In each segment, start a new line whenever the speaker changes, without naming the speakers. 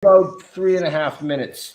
About 3.5 minutes.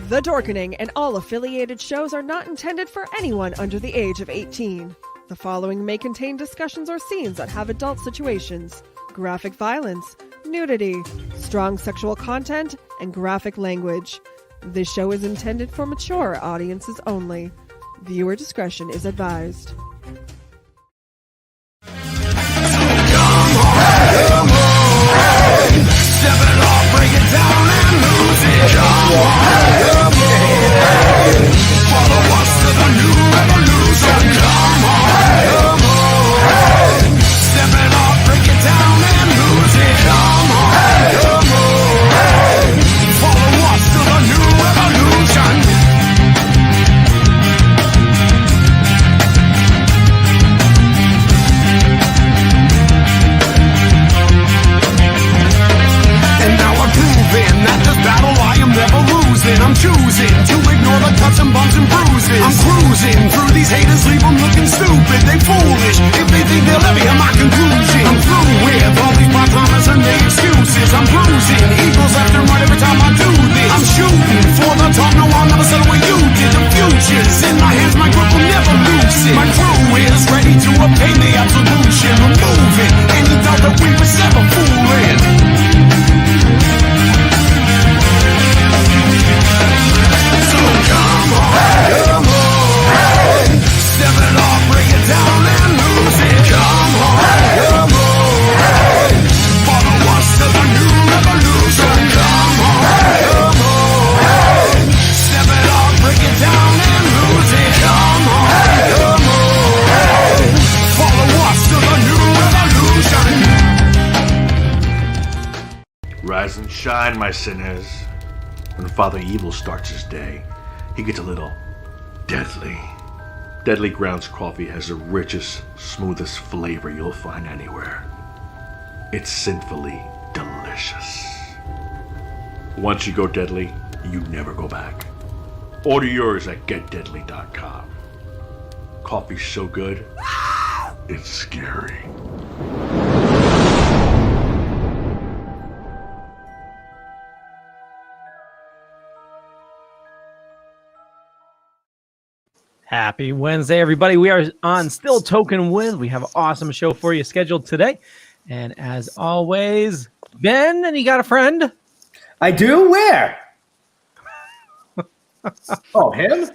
The Dorkening and all affiliated shows are not intended for anyone under the age of 18. The following may contain discussions or scenes that have adult situations, graphic violence, nudity, strong sexual content, and graphic language. This show is intended for mature audiences only. Viewer discretion is advised.
Step it off, break it down and lose it. Come on, follow us to the new revolution. Come on, step it off, break it down and lose it. Come on, follow us to the new revolution. That this battle I am never losing. I'm choosing to ignore the cuts and bumps and bruises. I'm cruising through these haters, leave them looking stupid. They foolish if they think they'll ever hear my conclusion. I'm through with all these part-timers and their excuses. I'm bruising equals left and right every time I do this. I'm shooting for the top, no I'll never settle where you did. The future's in my hands, my grip will never lose it. My crew is ready to obtain the absolution. Removing any doubt that we was ever fooling. So come on, step it off, break it down and lose it. Come on, follow us to the new revolution. Come on, step it off, break it down and lose it. Come on, follow us to the new revolution.
Rise and shine, my sinners. When Father Evil starts his day, he gets a little deadly. Deadly Grounds coffee has the richest, smoothest flavor you'll find anywhere. It's sinfully delicious. Once you go deadly, you never go back. Order yours at getdeadly.com. Coffee's so good, it's scary.
Happy Wednesday, everybody. We are on Still Toking With. We have an awesome show for you scheduled today. And as always, Ben, and you got a friend?
I do? Where? Oh, him?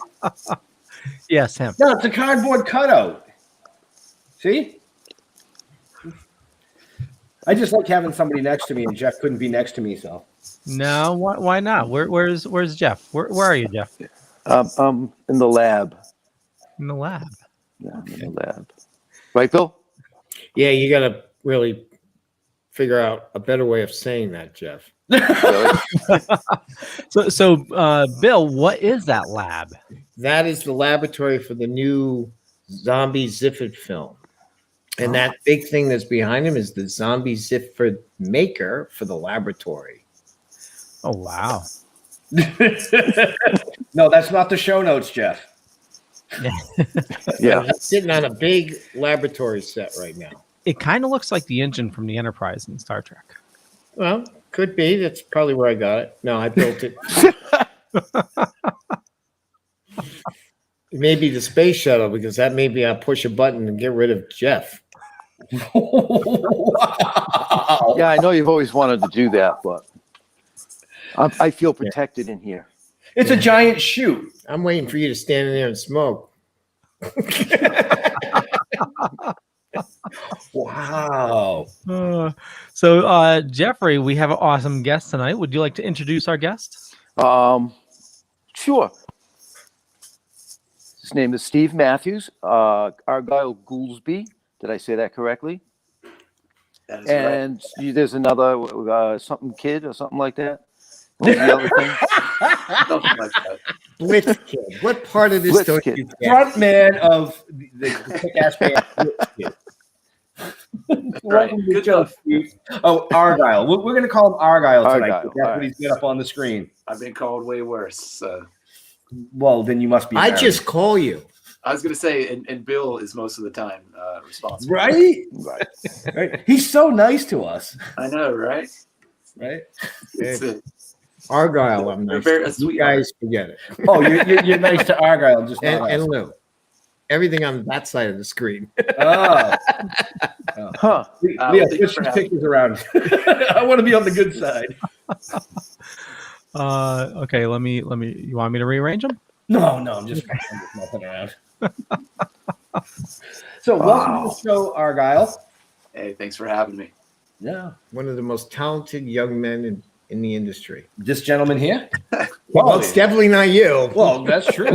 Yes, him.
No, it's a cardboard cutout. See? I just like having somebody next to me, and Jeff couldn't be next to me, so.
No, why not? Where's Jeff? Where are you, Jeff?
In the lab.
In the lab.
Yeah, I'm in the lab. Right, Bill?
Yeah, you got to really figure out a better way of saying that, Jeff.
So, Bill, what is that lab?
That is the laboratory for the new Zombie Zifford film. And that big thing that's behind him is the Zombie Zifford maker for the laboratory.
Oh, wow.
No, that's not the show notes, Jeff.
Yeah.
I'm sitting on a big laboratory set right now.
It kind of looks like the engine from the Enterprise in Star Trek.
Well, could be. That's probably where I got it. No, I built it. It may be the space shuttle because that maybe I'll push a button and get rid of Jeff.
Wow.
Yeah, I know you've always wanted to do that, but I feel protected in here.
It's a giant chute.
I'm waiting for you to stand in there and smoke.
Wow.
So, Jeffrey, we have an awesome guest tonight. Would you like to introduce our guest?
Sure. His name is Steve Matthews, Argyle Goolsby. Did I say that correctly?
That is
And there's another something kid or something like that. What was the other thing?
right. Something like that.
Blitzkid. What part of this don't
Blitzkid.
you get?
Front man of the kick-ass band.
Right. Good job.
Oh, Argyle. We're going to call him Argyle tonight.
Argyle,
That's
all
what he's got up on the screen.
I've been called way worse. So.
Well, then you must be
I
married.
just call you.
I was going to say, and Bill is most of the time responsible.
Right?
Right.
Right. He's so nice to us.
I know, right?
Right?
It's
Argyle, I'm nice.
Very-
To. You guys forget it.
Oh, you're nice to Argyle, just not
And
us.
Lou. Everything on that side of the screen.
Oh.
Huh.
Leah,
thank you
switch
for
these
having
pictures around. I want to be on the good side.
Okay, you want me to rearrange them?
No, I'm just messing around. So, welcome to the show, Argyle.
Hey, thanks for having me.
Yeah.
One of the most talented young men in the industry.
This gentleman here?
Well, it's definitely not you.
Well, that's true.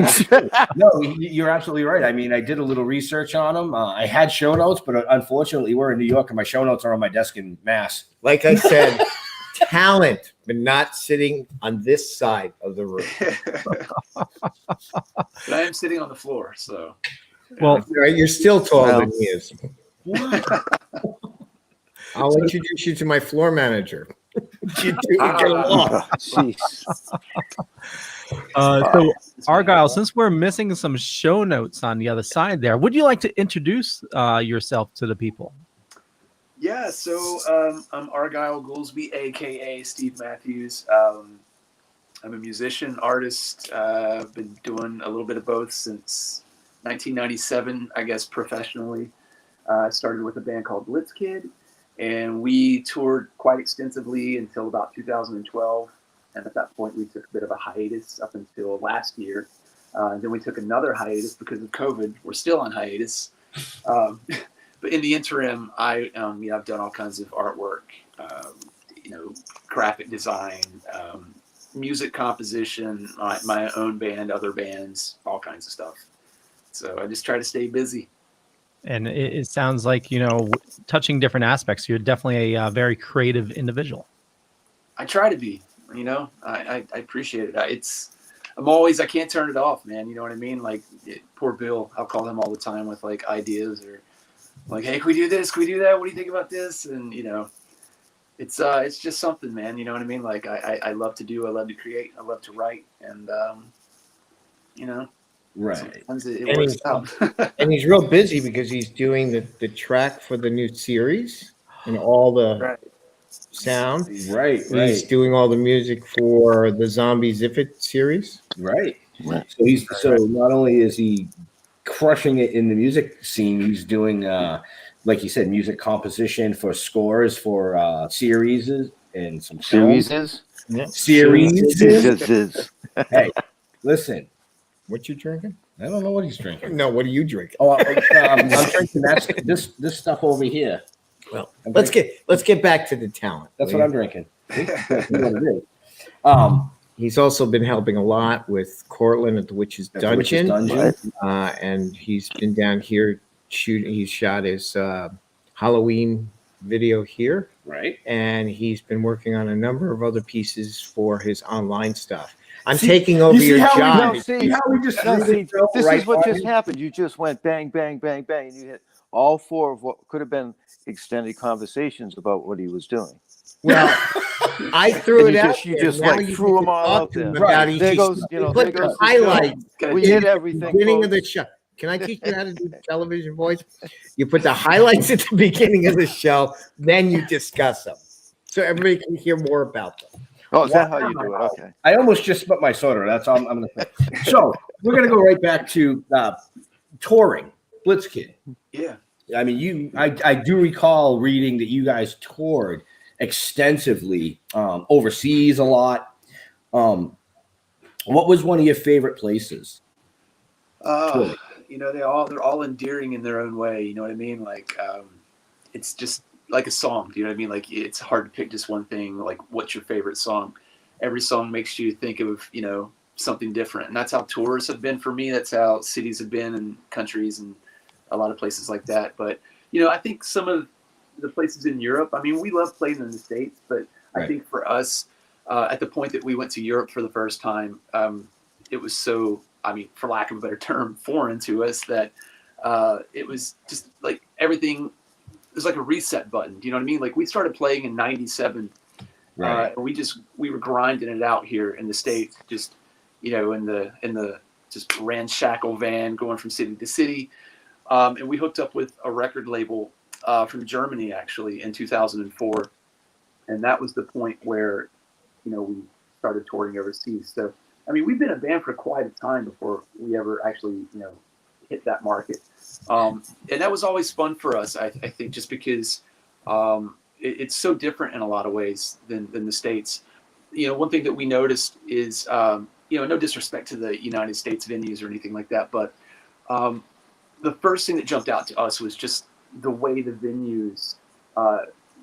No, you're absolutely right. I mean, I did a little research on him. I had show notes, but unfortunately, we're in New York, and my show notes are on my desk in Mass.
Like I said, talent, but not sitting on this side of the room.
But I am sitting on the floor, so.
Well,
Right, you're still taller
Well.
than he is. I'll introduce you to my floor manager. You two will get along.
Jeez.
so Argyle, since we're missing some show notes on the other side there, would you like to introduce yourself to the people?
Yeah, so I'm Argyle Goolsby, a.k.a. Steve Matthews. I'm a musician, artist. I've been doing a little bit of both since 1997, I guess, professionally. I started with a band called Blitzkid, and we toured quite extensively until about 2012. And at that point, we took a bit of a hiatus up until last year. And then we took another hiatus because of COVID. We're still on hiatus. But in the interim, I've done all kinds of artwork, graphic design, music composition, my own band, other bands, all kinds of stuff. So I just try to stay busy.
And it sounds like, touching different aspects. You're definitely a very creative individual.
I try to be, I appreciate it. I can't turn it off, man. You know what I mean? Like poor Bill, I'll call him all the time with like ideas or like, hey, can we do this? Can we do that? What do you think about this? And you know, it's just something, man. You know what I mean? Like I love to do, I love to create, I love to write, and you know,
Right.
sometimes it works out.
And he's real busy because he's doing the track for the new series and all the
Right.
sound.
Right.
He's doing all the music for the Zombie Ziffit series.
Right. So not only is he crushing it in the music scene, he's doing like you said, music composition for scores for series and some films. Series. Hey, listen.
What you drinking?
I don't know what he's drinking.
No, what are you drinking?
Oh, I'm drinking this stuff over here.
Well, let's get back to the talent.
That's what I'm drinking. That's what it is.
He's also been helping a lot with Cortland at the Witch's Dungeon. And he's been down here shooting. He shot his Halloween video here.
Right.
And he's been working on a number of other pieces for his online stuff. I'm taking over your job.
This is what just happened. You just went bang, bang, bang, bang, and you hit all four of what could have been extended conversations about what he was doing.
Well, I threw it out.
You just like threw them all out there.
Right.
There goes, there goes
highlights.
We hit everything.
Beginning of the show. Can I teach you how to do television voice? You put the highlights at the beginning of the show, then you discuss them, so everybody can hear more about them.
Oh, is that how you do it? Okay.
I almost just spit my soda. That's all I'm going to say. So we're going to go right back to touring, Blitzkid.
Yeah.
I mean, I do recall reading that you guys toured extensively overseas a lot. What was one of your favorite places?
You know, they're all endearing in their own way. You know what I mean? Like, it's just like a song. Do you know what I mean? Like, it's hard to pick just one thing. Like, what's your favorite song? Every song makes you think of, you know, something different. And that's how tours have been for me. That's how cities have been and countries and a lot of places like that. But, you know, I think some of the places in Europe, I mean, we love playing in the States, but I think for us, at the point that we went to Europe for the first time, it was so, I mean, for lack of a better term, foreign to us that it was just like everything. It was like a reset button. Do you know what I mean? Like we started playing in '97. And we were grinding it out here in the States, just, you know, in the just ramshackle van going from city to city. And we hooked up with a record label from Germany actually in 2004. And that was the point where, you know, we started touring overseas. So, I mean, we've been a band for quite a time before we ever actually, you know, hit that market. And that was always fun for us, I think, just because it's so different in a lot of ways than the States. You know, one thing that we noticed is, you know, no disrespect to the United States venues or anything like that, but the first thing that jumped out to us was just the way the venues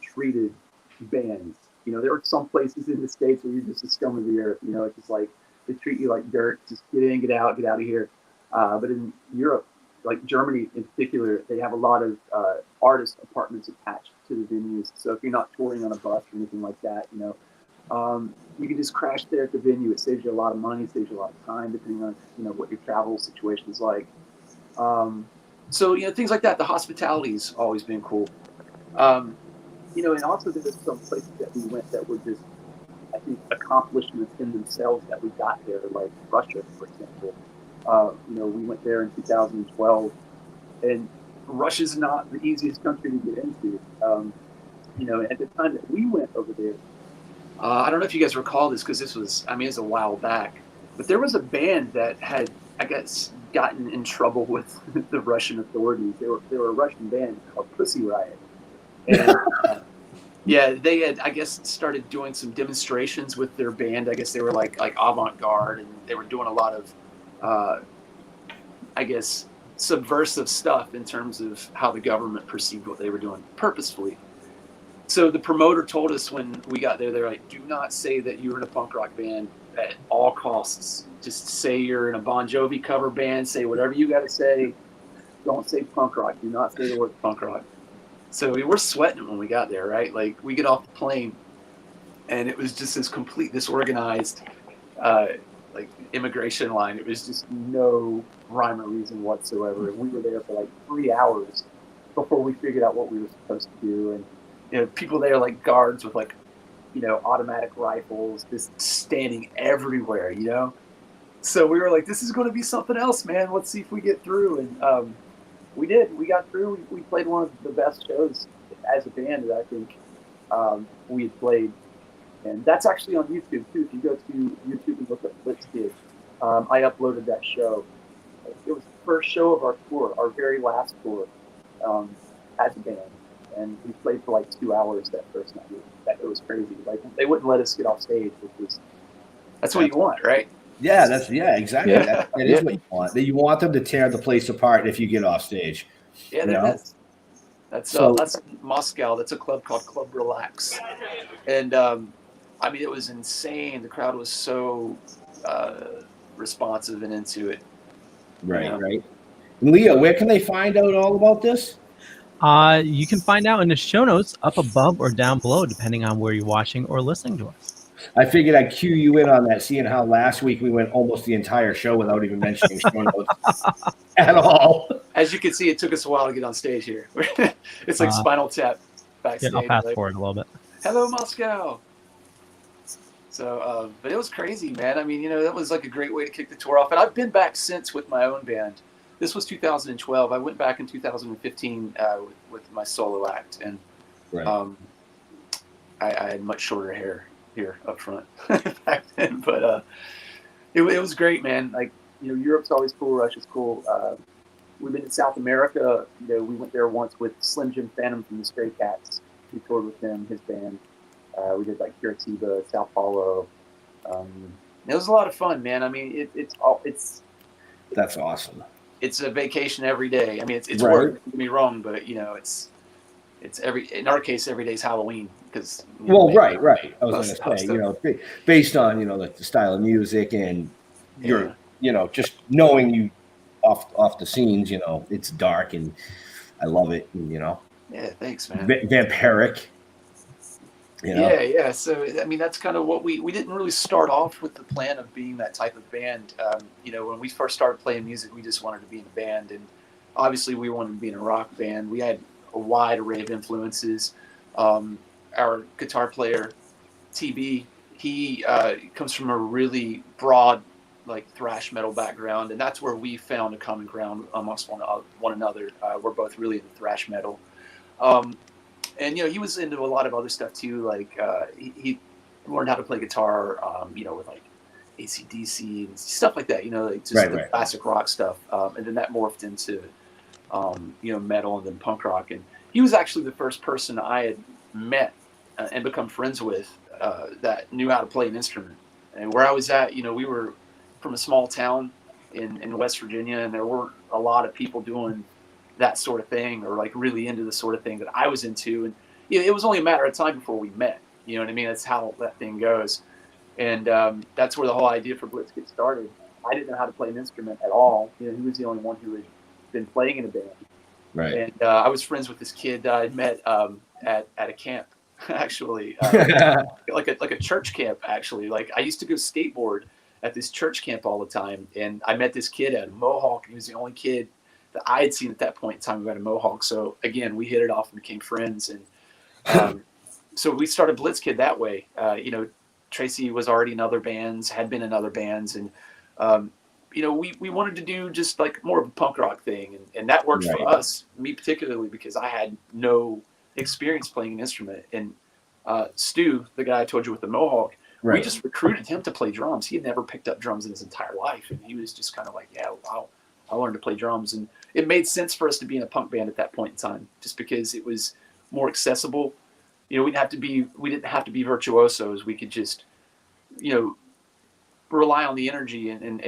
treated bands. You know, there were some places in the States where you're just the scum of the earth. You know, it's just like they treat you like dirt. Just get in, get out of here. But in Europe, like Germany in particular, they have a lot of artist apartments attached to the venues. So if you're not touring on a bus or anything like that, you know, you can just crash there at the venue. It saves you a lot of money, saves you a lot of time, depending on, you know, what your travel situation is like. So, you know, things like that. The hospitality's always been cool. You know, and also there were some places that we went that were just, I think, accomplishments in themselves that we got there, like Russia, for example. You know, we went there in 2012, and Russia's not the easiest country to get into. You know, at the time that we went over there, I don't know if you guys recall this because this was, I mean, it's a while back, but there was a band that had, I guess, gotten in trouble with the Russian authorities. They were a Russian band called Pussy Riot. And yeah, they had, I guess, started doing some demonstrations with their band. I guess they were like avant-garde, and they were doing a lot of, I guess, subversive stuff in terms of how the government perceived what they were doing purposefully. So the promoter told us when we got there, they're like, do not say that you're in a punk rock band at all costs. Just say you're in a Bon Jovi cover band. Say whatever you got to say. Don't say punk rock. Do not say the word punk rock. So we were sweating it when we got there, right? Like we get off the plane, and it was just this complete disorganized like immigration line. It was just no rhyme or reason whatsoever. And we were there for like 3 hours before we figured out what we were supposed to do. And people there like guards with like automatic rifles just standing everywhere. So we were like, this is going to be something else, man. Let's see if we get through. And we did. We got through. We played one of the best shows as a band that I think we had played. And that's actually on YouTube, too. If you go to YouTube and look up Blitzkid, I uploaded that show. It was the first show of our tour, our very last tour as a band. And we played for like 2 hours that first night. It was crazy. Like, they wouldn't let us get off stage, that's what you want, right?
Yeah, exactly. Yeah. That is what you want. You want them to tear the place apart if you get off stage.
Yeah, that is. That's in Moscow. That's a club called Club Relax. And it was insane. The crowd was so responsive and into it.
Right, right. Leo, where can they find out all about this?
You can find out in the show notes up above or down below, depending on where you're watching or listening to us.
I figured I'd cue you in on that, seeing how last week we went almost the entire show without even mentioning show notes at all.
As you can see, it took us a while to get on stage here. It's like Spinal Tap backstage.
Yeah, I'll fast forward a little bit.
Hello, Moscow. So, but it was crazy, man. That was like a great way to kick the tour off. And I've been back since with my own band. This was 2012. I went back in 2015 with my solo act. And I had much shorter hair here up front back then, but it was great, man. Like, Europe's always cool, Russia's cool. We've been in South America. We went there once with Slim Jim Phantom from the Stray Cats. We toured with him, his band. We did like Curitiba, Sao Paulo. It was a lot of fun, man. It's
that's awesome.
It's a vacation every day. It's
right.
Work. Don't get me wrong, but it's in our case, every day's Halloween because.
Right. I was going to say, based on the style of music and your, just knowing you off the scenes, it's dark and I love it. And,
yeah, thanks, man.
Vampiric.
Yeah. So that's kind of what we didn't really start off with the plan of being that type of band. When we first started playing music, we just wanted to be in a band, and obviously we wanted to be in a rock band. We had a wide array of influences. Our guitar player, TB, he comes from a really broad, like thrash metal background, and that's where we found a common ground amongst one another. We're both really into thrash metal. And he was into a lot of other stuff too. Like he learned how to play guitar, with like AC/DC and stuff like that. Like just classic rock stuff. And then that morphed into metal and then punk rock. And he was actually the first person I had met and become friends with that knew how to play an instrument. And where I was at, we were from a small town in West Virginia, and there weren't a lot of people doing that sort of thing or like really into the sort of thing that I was into. And it was only a matter of time before we met. You know what I mean? That's how that thing goes. And that's where the whole idea for Blitzkid started. I didn't know how to play an instrument at all. He was the only one who had been playing in a band.
Right.
And I was friends with this kid that I'd met at a camp, actually, like a church camp, actually. Like I used to go skateboard at this church camp all the time. And I met this kid at a Mohawk. He was the only kid that I had seen at that point in time who had a Mohawk. So again, we hit it off and became friends. And so we started Blitzkid that way. Tracy was already in other bands, had been in other bands. And, we wanted to do just like more of a punk rock thing. And that worked for us, me particularly, because I had no experience playing an instrument. And Stu, the guy I told you with the Mohawk, we just recruited him to play drums. He had never picked up drums in his entire life. And he was just kind of like, yeah, wow. I learned to play drums, and it made sense for us to be in a punk band at that point in time, just because it was more accessible. We didn't have to be virtuosos. We could just, rely on the energy and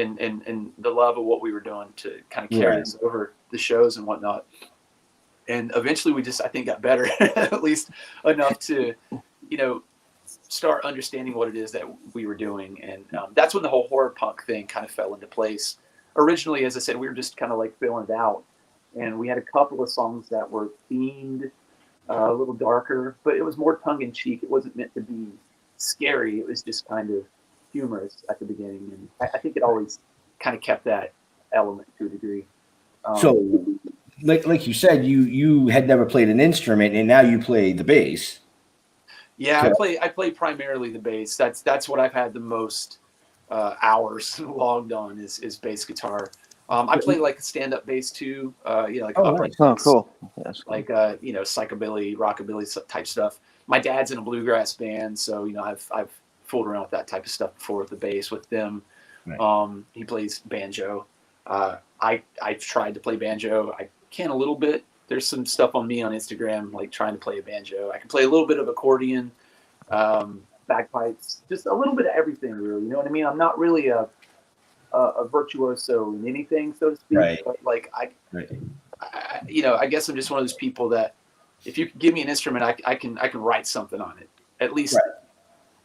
the love of what we were doing to kind of carry us over the shows and whatnot. And eventually I think got better, at least enough to, start understanding what it is that we were doing. And that's when the whole horror punk thing kind of fell into place. Originally, as I said, we were just kind of like filling it out, and we had a couple of songs that were themed a little darker, but it was more tongue-in-cheek. It wasn't meant to be scary. It was just kind of humorous at the beginning, and I think it always kind of kept that element to a degree.
So, like you said, you had never played an instrument, and now you play the bass.
Yeah,
So,
I play primarily the bass. That's what I've had the most hours logged on is bass guitar. I play like stand-up bass too. Like upright
Oh,
bass,
cool. That's cool.
like psychobilly, rockabilly type stuff. My dad's in a bluegrass band, so I've fooled around with that type of stuff before with the bass with them.
Right.
He plays banjo. I've tried to play banjo. I can a little bit. There's some stuff on me on Instagram, like trying to play a banjo. I can play a little bit of accordion, bagpipes, just a little bit of everything, really. You know what I mean? I'm not really a virtuoso in anything, so to speak.
Right.
But like I guess I'm just one of those people that if you give me an instrument, I can write something on it. At least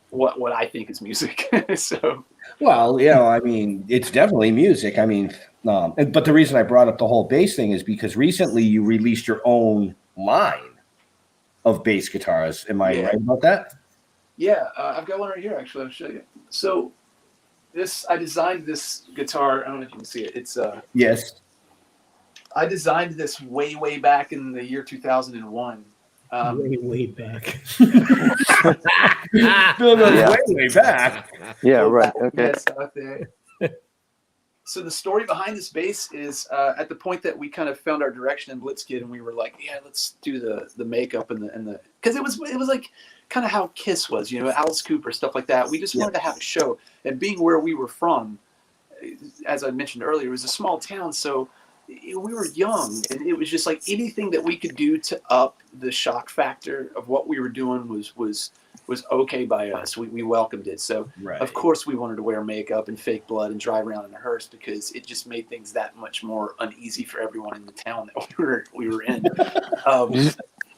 what I think is music. So.
Well, I mean, it's definitely music. I mean, but the reason I brought up the whole bass thing is because recently you released your own line of bass guitars. Am I right about that?
Yeah, I've got one right here, actually. I'll show you. So I designed this guitar. I don't know if you can see it. It's
yes.
I designed this way back in the year 2001.
Way back.
Way back.
Yeah, right. Okay.
So the story behind this bass is at the point that we kind of found our direction in Blitzkid, and we were like, yeah, let's do the makeup and the because it was like kind of how Kiss was, Alice Cooper, stuff like that. We just wanted to have a show, and being where we were from, as I mentioned earlier, it was a small town, so we were young, and it was just like anything that we could do to up the shock factor of what we were doing was okay by us. We welcomed it. So of course we wanted to wear makeup and fake blood and drive around in a hearse because it just made things that much more uneasy for everyone in the town that we were in.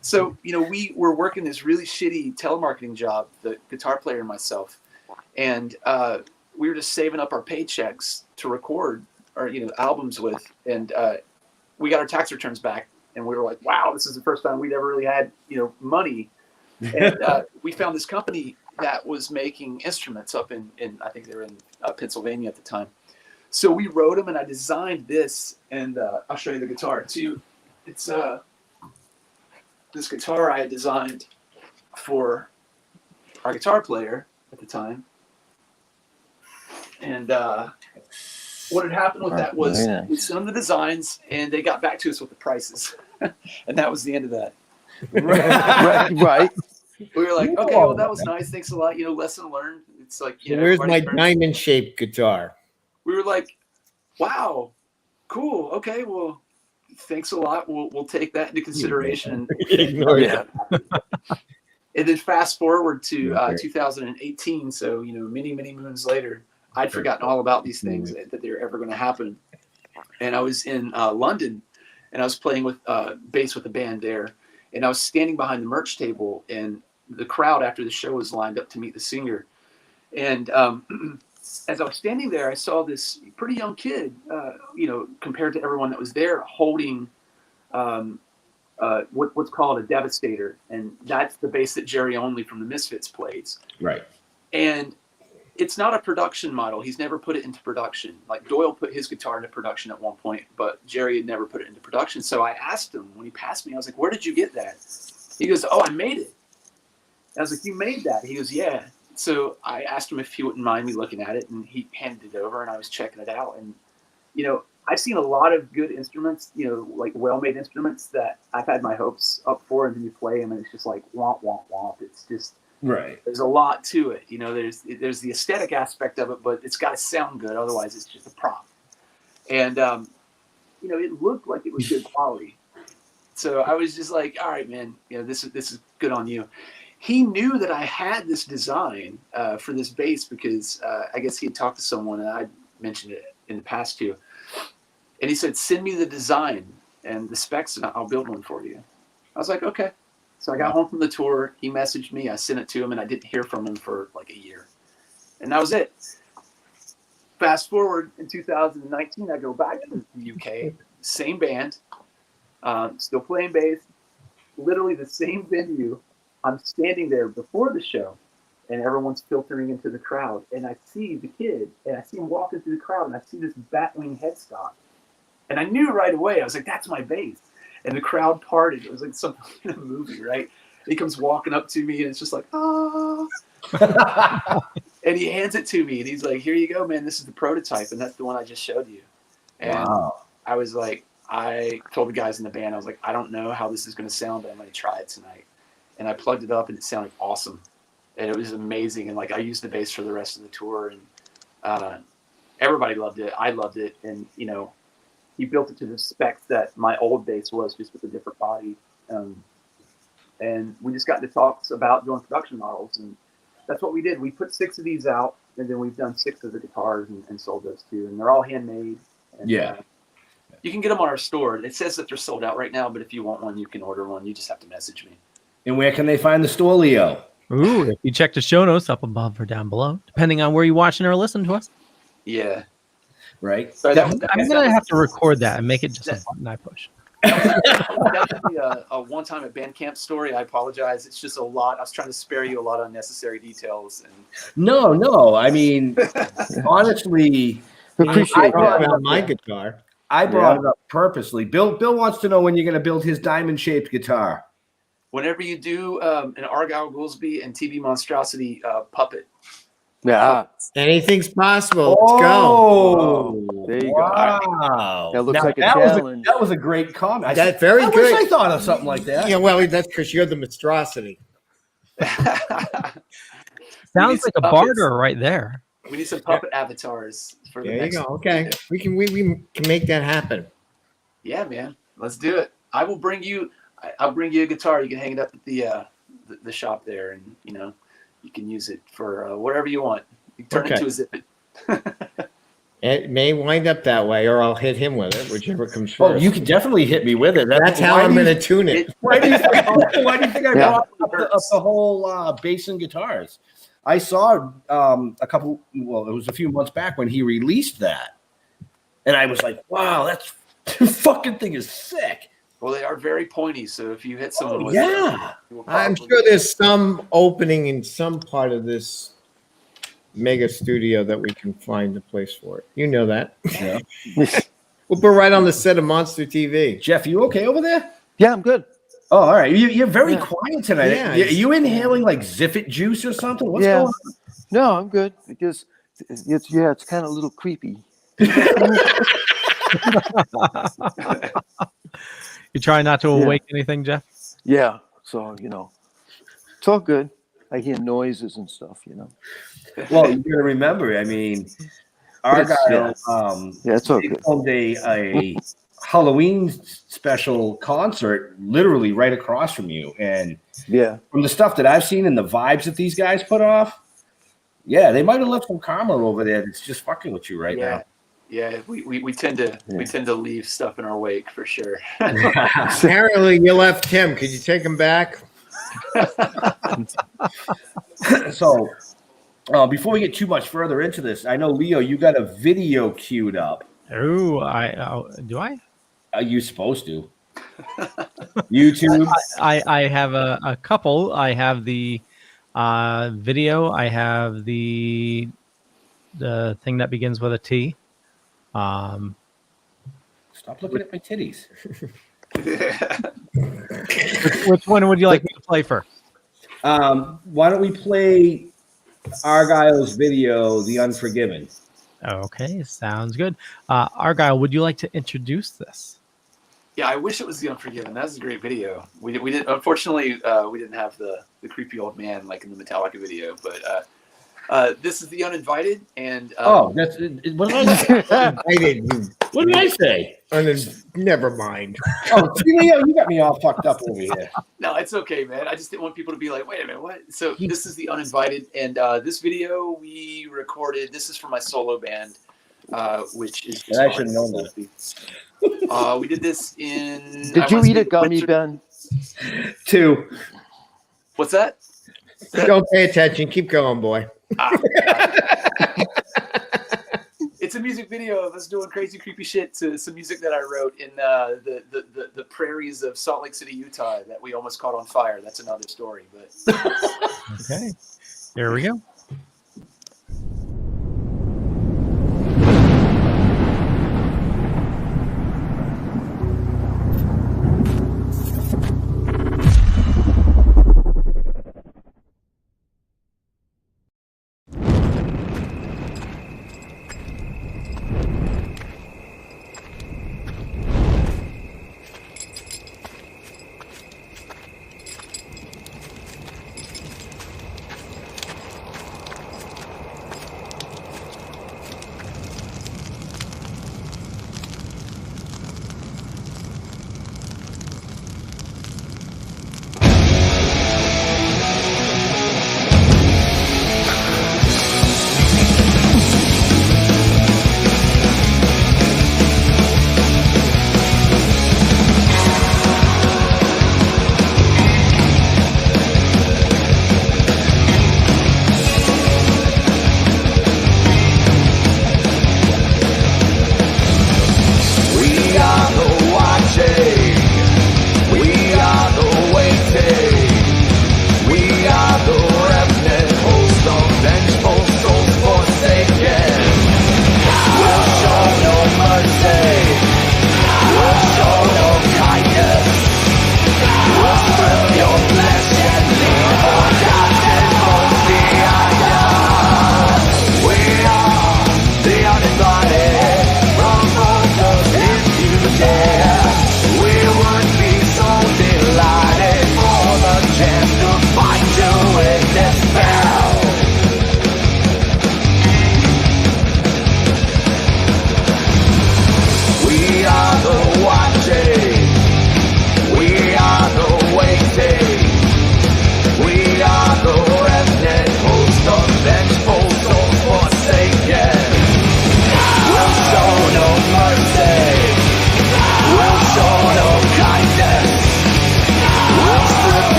So we were working this really shitty telemarketing job, the guitar player and myself, and we were just saving up our paychecks to record our albums with, and we got our tax returns back, and we were like, wow, this is the first time we'd ever really had money. And we found this company that was making instruments up in I think they were in Pennsylvania at the time. So we wrote them, and I designed this, and I'll show you the guitar too. It's this guitar I had designed for our guitar player at the time, and what had happened with that was we sent them the designs, and they got back to us with the prices, and that was the end of that.
Right.
We were like, okay, well, that was nice. Thanks a lot. Lesson learned. It's like,
where's my diamond-shaped guitar?
We were like, wow, cool. Okay, well, thanks a lot. We'll take that into consideration.
Ignore that.
And then fast forward to 2018. So many moons later, I'd forgotten all about these things that they were ever going to happen. And I was in London, and I was playing with bass with a band there. And I was standing behind the merch table, and the crowd after the show was lined up to meet the singer. And as I was standing there, I saw this pretty young kid, compared to everyone that was there, holding what's called a Devastator. And that's the bass that Jerry Only from the Misfits plays.
Right.
And it's not a production model. He's never put it into production. Like Doyle put his guitar into production at one point, but Jerry had never put it into production. So I asked him when he passed me, I was like, where did you get that? He goes, oh, I made it. I was like, you made that? He goes, yeah. So I asked him if he wouldn't mind me looking at it, and he handed it over, and I was checking it out. And, I've seen a lot of good instruments, like well-made instruments that I've had my hopes up for, and then you play them, and it's just like womp, womp, womp. It's just, there's a lot to it. There's the aesthetic aspect of it, but it's got to sound good. Otherwise, it's just a prop. And, it looked like it was good quality. So I was just like, all right, man, this is good on you. He knew that I had this design for this bass because I guess he had talked to someone, and I mentioned it in the past too. And he said, send me the design and the specs, and I'll build one for you. I was like, okay. So I got home from the tour. He messaged me. I sent it to him, and I didn't hear from him for like a year. And that was it. Fast forward in 2019, I go back to the UK, same band, still playing bass, literally the same venue. I'm standing there before the show, and everyone's filtering into the crowd. And I see the kid, and I see him walking through the crowd, and I see this batwing headstock. And I knew right away, I was like, that's my bass. And the crowd parted. It was like something in a movie, right? He comes walking up to me, and it's just like, ah. And he hands it to me, and he's like, here you go, man. This is the prototype, and that's the one I just showed you. And
Wow.
I was like, I told the guys in the band, I was like, I don't know how this is going to sound, but I'm going to try it tonight. And I plugged it up, and it sounded awesome. And it was amazing. And like, I used the bass for the rest of the tour, and everybody loved it. I loved it. And, you know, he built it to the specs that my old bass was, just with a different body. And we just got into talks about doing production models. And that's what we did. We put 6 of these out, and then we've done 6 of the guitars and sold those too. And they're all handmade. And,
Yeah.
You can get them on our store. It says that they're sold out right now, but if you want one, you can order one. You just have to message me.
And where can they find the store, Leo?
Ooh, if you check the show notes up above or down below, depending on where you're watching or listening to us.
Yeah.
Right?
So
I'm going to have to record that and make it just a button I push.
Definitely a one-time at Bandcamp story. I apologize. It's just a lot. I was trying to spare you a lot of unnecessary details. And
No. I mean, honestly,
Appreciate that. My guitar.
I brought it up purposely. Bill wants to know when you're going to build his diamond-shaped guitar.
whenever you do an Argyle Goolsby and TV Monstrosity puppet.
Yeah.
Anything's possible. Let's go.
Oh,
there you
wow.
go. That looks
Now,
like a
that
challenge.
that was a great comment.
That's very
I
good.
wish I thought of something like that.
Yeah, well, that's because you're the monstrosity.
Sounds like a barter right there.
We need some puppet avatars for the
There you
next
go. Okay, we can make that happen.
Yeah, man, let's do it. I'll bring you a guitar. You can hang it up at the shop there, and you can use it for whatever you want. You can turn it into a zip it.
It may wind up that way, or I'll hit him with it, whichever comes first.
Oh, you can definitely hit me with it.
That's how I'm going to tune it.
Why do you think I brought up the whole bass and guitars? I saw it was a few months back when he released that. And I was like, wow, that's fucking thing is sick.
Well, they are very pointy, so if you hit someone with
yeah.
I'm sure there's some opening in some part of this mega studio that we can find a place for it. You know that.
Yeah.
We'll put right on the set of Monster TV.
Jeff, you okay over there?
Yeah, I'm good.
Oh, all right. You're very quiet tonight.
Yeah,
Are you inhaling like Ziffit juice or something? What's going on?
No, I'm good. Because it's kind of a little creepy.
You try not to awake anything, Jeff?
Yeah. So, it's all good. I hear noises and stuff,
Well, you gotta remember, I mean, Argyle
it's all good.
filmed a Halloween special concert literally right across from you. And from the stuff that I've seen and the vibes that these guys put off, they might have left some karma over there that's just fucking with you right now.
Yeah, we tend to leave stuff in our wake for sure.
Apparently, you left him. Could you take him back?
So, before we get too much further into this, I know, Leo, you got a video queued up.
Oh, do I?
Are you supposed to? YouTube?
I have a couple. I have the video. I have the thing that begins with a T.
Stop looking at my titties.
Which one would you like me to play first?
Why don't we play Argyle's video, The Unforgiven?
Okay, sounds good. Argyle, would you like to introduce this?
Yeah, I wish it was The Unforgiven. That was a great video. We did. Unfortunately, we didn't have the creepy old man like in the Metallica video, but this is The Uninvited. And
that's what did I say? What did I say?
Never mind.
Oh, Leo, you got me all fucked up over here.
No, it's okay, man. I just didn't want people to be like, wait a minute, what? So this is The Uninvited, and this video we recorded. This is for my solo band, which is.
I should have known that.
We did this in.
Did you eat a gummy, Ben?
2.
What's that?
Don't pay attention. Keep going, boy.
It's a music video of us doing crazy, creepy shit to some music that I wrote in the prairies of Salt Lake City, Utah, that we almost caught on fire. That's another story, but
Okay. Here we go.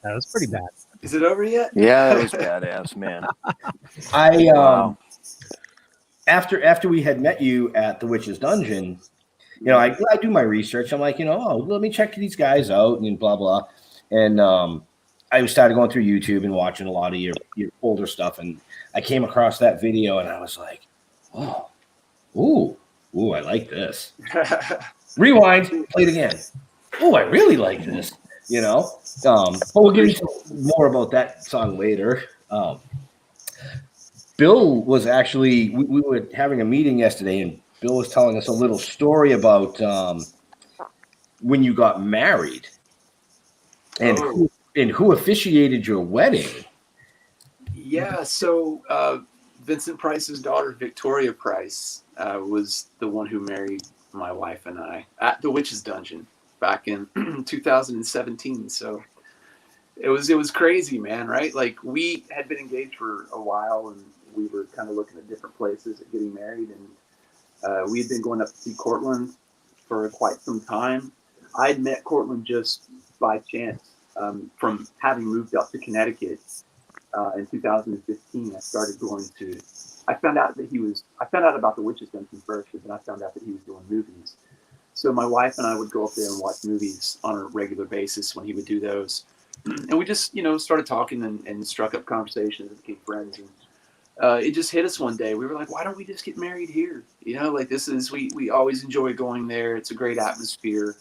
That was pretty bad.
Is it over yet?
Yeah, that was badass, man.
I after we had met you at the Witch's Dungeon, you know, I do my research. I'm like, you know, oh, let me check these guys out and blah blah. And I started going through YouTube and watching a lot of your older stuff, and I came across that video, and I was like, oh, ooh, I like this. Rewind, play it again. Oh, I really like this. You know, but we'll get into more about that song later. Bill was actually, we were having a meeting yesterday, and Bill was telling us a little story about when you got married and who officiated your wedding.
Yeah, so Vincent Price's daughter, Victoria Price, was the one who married my wife and I at the Witch's Dungeon back in 2017. So it was crazy, man, right? Like, we had been engaged for a while, and we were kind of looking at different places at getting married, and we had been going up to see Cortland for quite some time. I'd met Cortland just by chance from having moved up to Connecticut in 2015. I found out about the Witch's Dungeon first, and then I found out that he was doing movies. So my wife and I would go up there and watch movies on a regular basis when he would do those. And we just, you know, started talking and struck up conversations and became friends. And it just hit us one day. We were like, why don't we just get married here? You know, like, we always enjoy going there. It's a great atmosphere.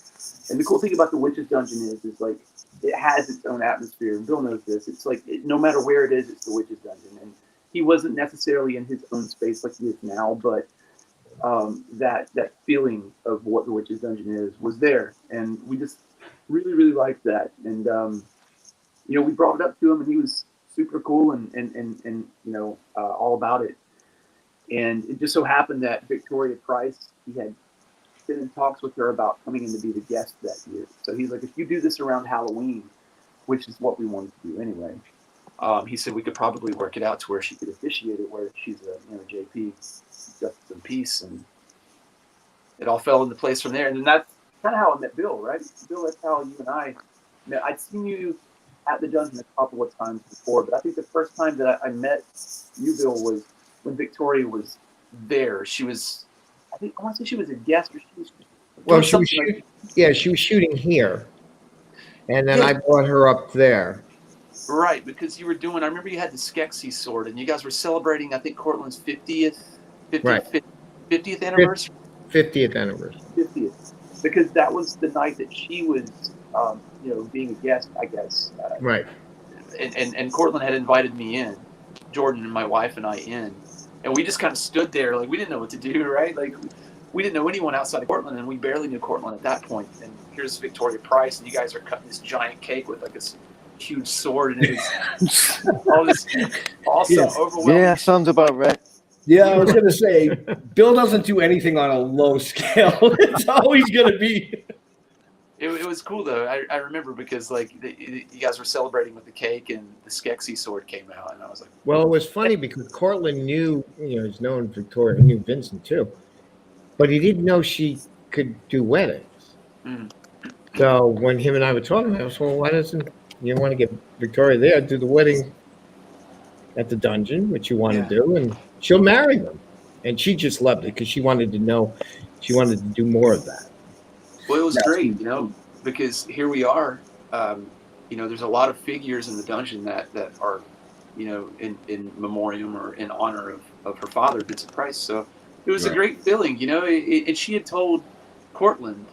And the cool thing about the Witch's Dungeon is like, it has its own atmosphere. And Bill knows this. It's like, no matter where it is, it's the Witch's Dungeon. And he wasn't necessarily in his own space like he is now, but that feeling of what the Witch's Dungeon is was there. And we just really, really liked that. And, you know, we brought it up to him, and he was super cool and you know, all about it. And it just so happened that Victoria Price, he had been in talks with her about coming in to be the guest that year. So he's like, if you do this around Halloween, which is what we wanted to do anyway, he said we could probably work it out to where she could officiate it, where she's a, you know, JP, justice and peace, and it all fell into place from there. And then that's kind of how I met Bill, right? Bill, that's how you and I met. I'd seen you at the dungeon a couple of times before, but I think the first time that I met you, Bill, was when Victoria was there. She was, I want to say she was a guest, or she was.
She was shooting here, and then I brought her up there.
Right, because you were doing, I remember you had the Skeksis sword, and you guys were celebrating, I think, Cortland's 50th anniversary.
50th anniversary.
50th. Because that was the night that she was, you know, being a guest, I guess.
Right.
And Cortland had invited me in, Jordan and my wife and I in, and we just kind of stood there, like, we didn't know what to do, right? Like, we didn't know anyone outside of Cortland, and we barely knew Cortland at that point. And here's Victoria Price, and you guys are cutting this giant cake with, like, this huge sword, and it's all this awesome, overwhelming.
Yeah, sounds about right.
Yeah, I was going to say, Bill doesn't do anything on a low scale. It's always going to be.
It was cool, though. I remember because, like, you guys were celebrating with the cake, and the Skeksis sword came out, and I was like...
Well, it was funny because Cortland knew, you know, he's known Victoria, he knew Vincent, too. But he didn't know she could do weddings.
Mm.
So when him and I were talking, I was, well, why doesn't you want to get Victoria there, do the wedding at the dungeon, which you want to do, and she'll marry them. And she just loved it because she wanted to know, she wanted to do more of that.
Well, it was great, you know, because here we are. You know, there's a lot of figures in the dungeon that are, you know, in memoriam or in honor of her father, Vincent Price. So it was a great feeling, you know, and she had told Cortland,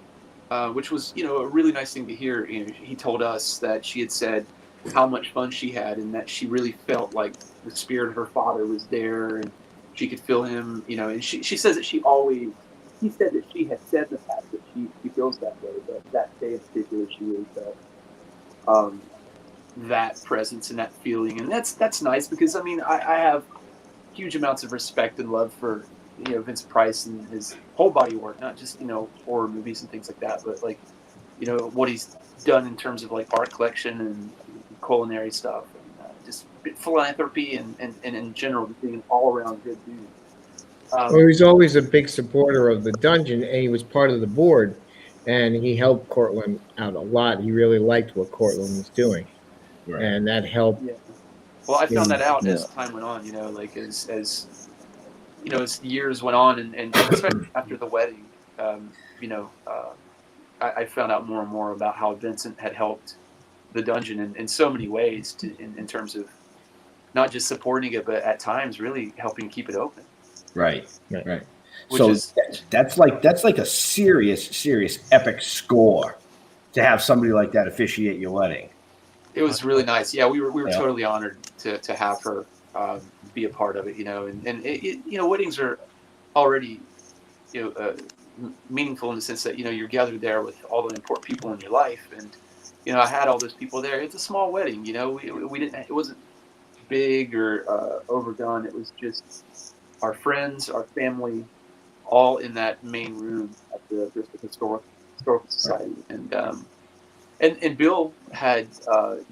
which was, you know, a really nice thing to hear. You know, he told us that she had said how much fun she had, and that she really felt like the spirit of her father was there, and she could feel him, you know. And she says that he said that she had said in the past that she feels that way, but that day in particular, she really felt that presence and that feeling. And that's nice, because, I mean, I have huge amounts of respect and love for, you know, Vincent Price and his whole body of work, not just, you know, horror movies and things like that, but, like, you know, what he's done in terms of, like, art collection and culinary stuff, and just philanthropy and in general, just being an all-around good dude.
Well, he was always a big supporter of the dungeon, and he was part of the board, and he helped Cortland out a lot. He really liked what Cortland was doing.
Right.
and that helped.
Yeah. Well, I found that out
Yeah.
as time went on. You know, like as you know, as years went on, and especially after the wedding, you know, I found out more and more about how Vincent had helped the dungeon in so many ways in terms of not just supporting it, but at times really helping keep it open.
Right.
Which
So
is,
that's like a serious epic score to have somebody like that officiate your wedding.
it was really nice. Yeah, we were
Yeah.
totally honored to have her be a part of it. You know, and you know, weddings are already, you know, meaningful in the sense that, you know, you're gathered there with all the important people in your life, and you know, I had all those people there. It's a small wedding. You know, we didn't. It wasn't big or overdone. It was just our friends, our family, all in that main room at the historical society, and Bill had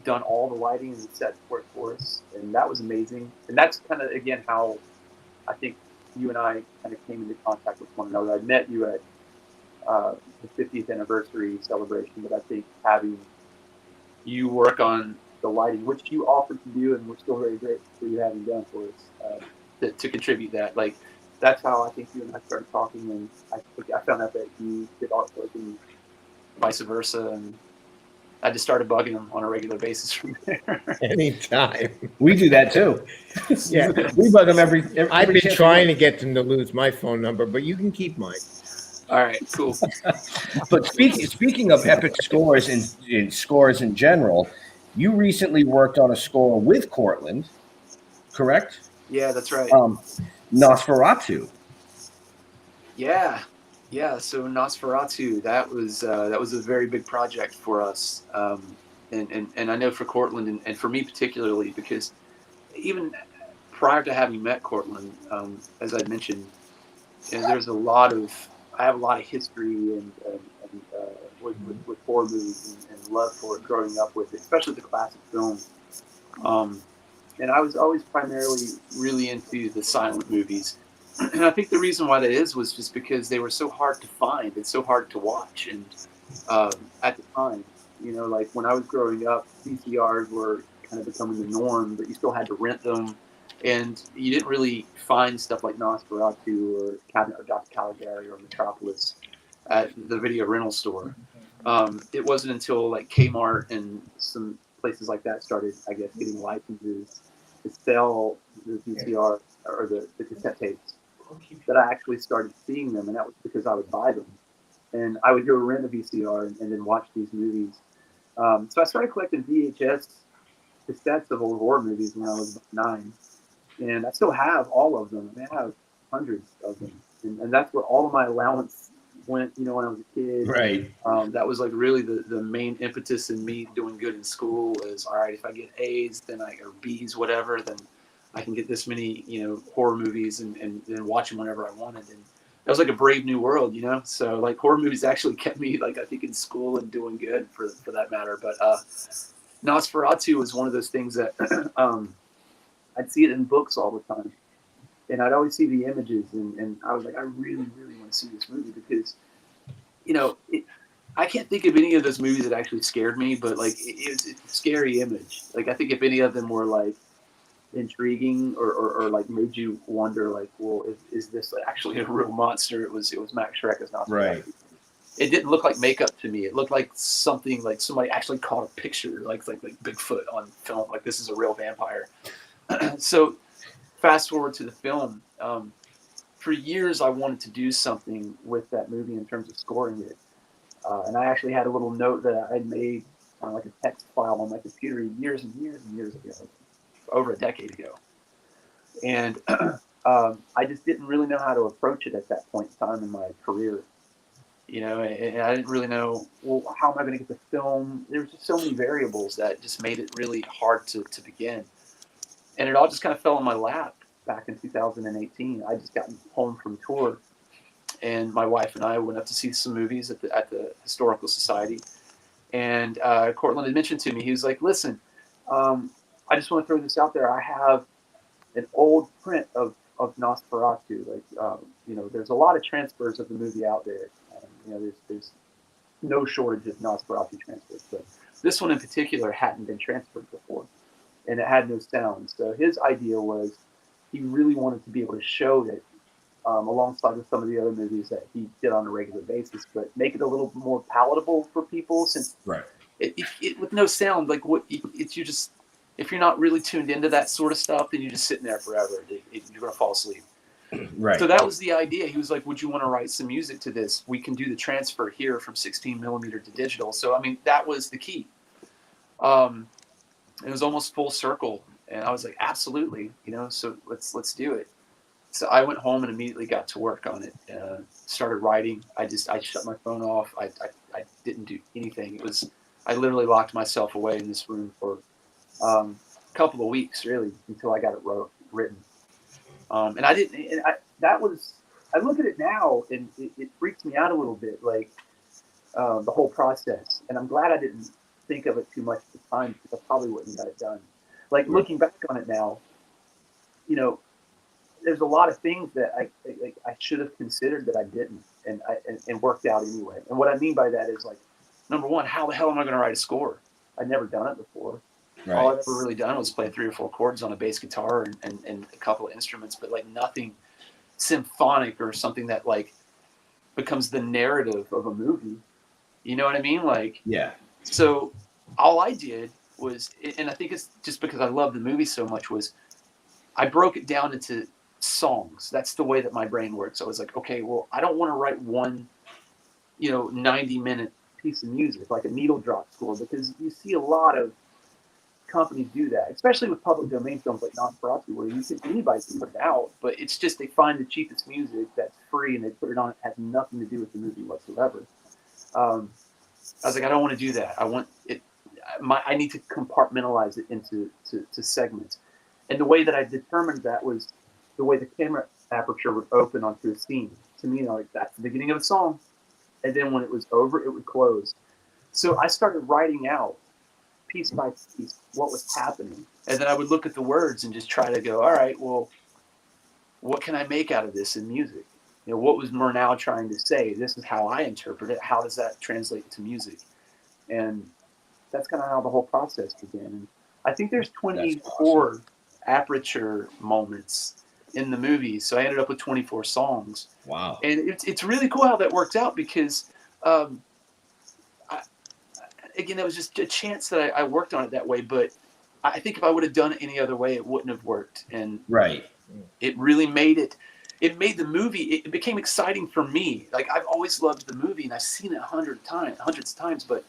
done all the lighting and set work for us, and that was amazing. And that's kind of again how I think you and I kind of came into contact with one another. I met you at the 50th anniversary celebration, but I think having you work on the lighting, which you offered to do, and we're still very grateful for you having done for us, to contribute that. Like, that's how I think you and I started talking, and I found out that you did artwork and vice versa, and I just started bugging him on a regular basis from there.
Anytime.
We do that too.
Yeah.
We bug them every
I've been
chance
trying
we
to get them to lose my phone number, but you can keep mine.
All right, cool.
But speaking of epic scores and scores in general, you recently worked on a score with Cortland, correct?
Yeah, that's right.
Nosferatu.
Yeah. So Nosferatu, that was a very big project for us, and I know for Cortland and for me particularly, because even prior to having met Cortland, as I mentioned, and there's I have a lot of history and with horror movies and love for it growing up with it, especially the classic films. And I was always primarily really into the silent movies. And I think the reason why that was just because they were so hard to find and so hard to watch. And at the time, you know, like when I was growing up, VCRs were kind of becoming the norm, but you still had to rent them. And you didn't really find stuff like Nosferatu or Cabinet of Dr. Caligari or Metropolis at the video rental store. It wasn't until like Kmart and some places like that started, I guess, getting licenses to sell the VCR or the cassette tapes that I actually started seeing them, and that was because I would buy them. And I would go rent a VCR and then watch these movies. So I started collecting VHS cassettes of old horror movies when I was 9. And I still have all of them. I have hundreds of them. And that's where all of my allowance went, you know, when I was a kid.
Right.
That was like really the main impetus in me doing good in school is, all right, if I get A's, then or B's, whatever, then I can get this many, you know, horror movies and watch them whenever I wanted. And that was like a brave new world, you know? So like horror movies actually kept me, like, I think in school and doing good for that matter. But Nosferatu was one of those things that I'd see it in books all the time. And I'd always see the images, and I was like, I really, really want to see this movie because, you know, I can't think of any of those movies that actually scared me, but like it's a scary image. Like I think if any of them were like intriguing or like made you wonder, like, well, is this actually a real monster? It was Max Schreck as Nosferatu.
Right.
It didn't look like makeup to me. It looked like something like somebody actually caught a picture, like Bigfoot on film. Like this is a real vampire. So fast forward to the film. For years, I wanted to do something with that movie in terms of scoring it. And I actually had a little note that I had made on like a text file on my computer years and years and years ago, over a decade ago. And I just didn't really know how to approach it at that point in time in my career. You know, and I didn't really know, well, how am I going to get the film? There was just so many variables that just made it really hard to begin. And it all just kind of fell in my lap back in 2018. I just got home from tour, and my wife and I went up to see some movies at the Historical Society. And Cortland had mentioned to me, he was like, listen, I just want to throw this out there. I have an old print of Nosferatu. Like, you know, there's a lot of transfers of the movie out there. You know, there's no shortage of Nosferatu transfers, but this one in particular hadn't been transferred before, and it had no sound. So his idea was he really wanted to be able to show that alongside with some of the other movies that he did on a regular basis, but make it a little more palatable for people, since it with no sound, like it's you just, if you're not really tuned into that sort of stuff, then you're just sitting there forever. You're gonna fall asleep.
Right.
So that was the idea. He was like, "Would you want to write some music to this? We can do the transfer here from 16 millimeter to digital." So I mean, that was the key. It was almost full circle, and I was like, "Absolutely, So let's do it." So I went home and immediately got to work on it. Started writing. I shut my phone off. I didn't do anything. I literally locked myself away in this room for a couple of weeks, really, until I got it written. And I didn't. And I look at it now, and it freaks me out a little bit, like the whole process. And I'm glad I didn't think of it too much at the time, because I probably wouldn't have got it done. Like looking back on it now, there's a lot of things that I should have considered that I didn't, and worked out anyway. And what I mean by that is, like, number one, how the hell am I going to write a score? I'd never done it before. Right. All I've ever really done was play 3 or 4 chords on a bass guitar and a couple of instruments, but like nothing symphonic or something that like becomes the narrative of a movie. You know what I mean? Like, yeah. So all I did was, and I think it's just because I love the movie so much, was I broke it down into songs. That's the way that my brain works. I was like, okay, well, I don't want to write one, 90-minute piece of music, like a needle drop score, because you see a lot of companies do that, especially with public domain films like Nosferatu, where anybody can put it out, but it's just they find the cheapest music that's free and they put it on. It has nothing to do with the movie whatsoever. I was like, I don't want to do that. I want it. I need to compartmentalize it into segments, and the way that I determined that was the way the camera aperture would open onto a scene. To me, like, that's the beginning of a song, and then when it was over, it would close. So I started writing out piece by piece what was happening, and then I would look at the words and just try to go, all right, well, what can I make out of this in music? What was Murnau trying to say? This is how I interpret it. How does that translate to music? And that's kind of how the whole process began. And I think there's 24 aperture moments in the movie, so I ended up with 24 songs. Wow. And it's really cool how that worked out, because again, that was just a chance that I worked on it that way, but I think if I would have done it any other way, it wouldn't have worked. And it really made the movie, it became exciting for me. Like, I've always loved the movie and I've seen it hundreds of times, but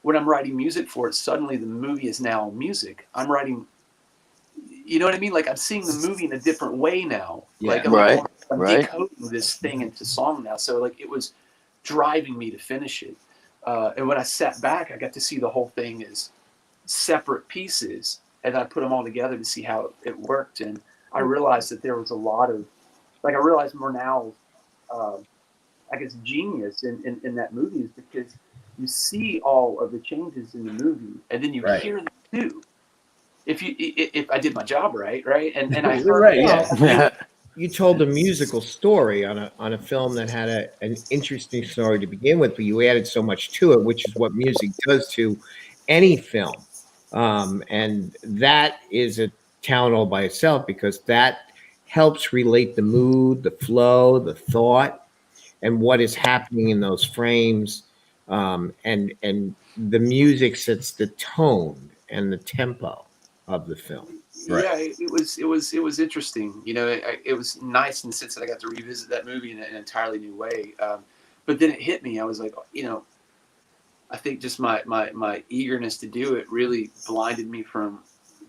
when I'm writing music for it, suddenly the movie is now music. I'm writing, you know what I mean? Like, I'm seeing the movie in a different way now. Yeah. Like, I'm decoding this thing into song now. So like, it was driving me to finish it. And when I sat back, I got to see the whole thing as separate pieces, and I put them all together to see how it worked. And I realized that there was a lot of, like, I realized Murnau's, I guess, genius in that movie is because you see all of the changes in the movie, and then you hear them too. If I did my job right, and I heard
you told a musical story on a film that had an interesting story to begin with, but you added so much to it, which is what music does to any film. And that is a talent all by itself, because that helps relate the mood, the flow, the thought, and what is happening in those frames. And the music sets the tone and the tempo of the film.
Yeah, it was interesting. It was nice in the sense that I got to revisit that movie in an entirely new way. But then it hit me. I was like, I think just my eagerness to do it really blinded me from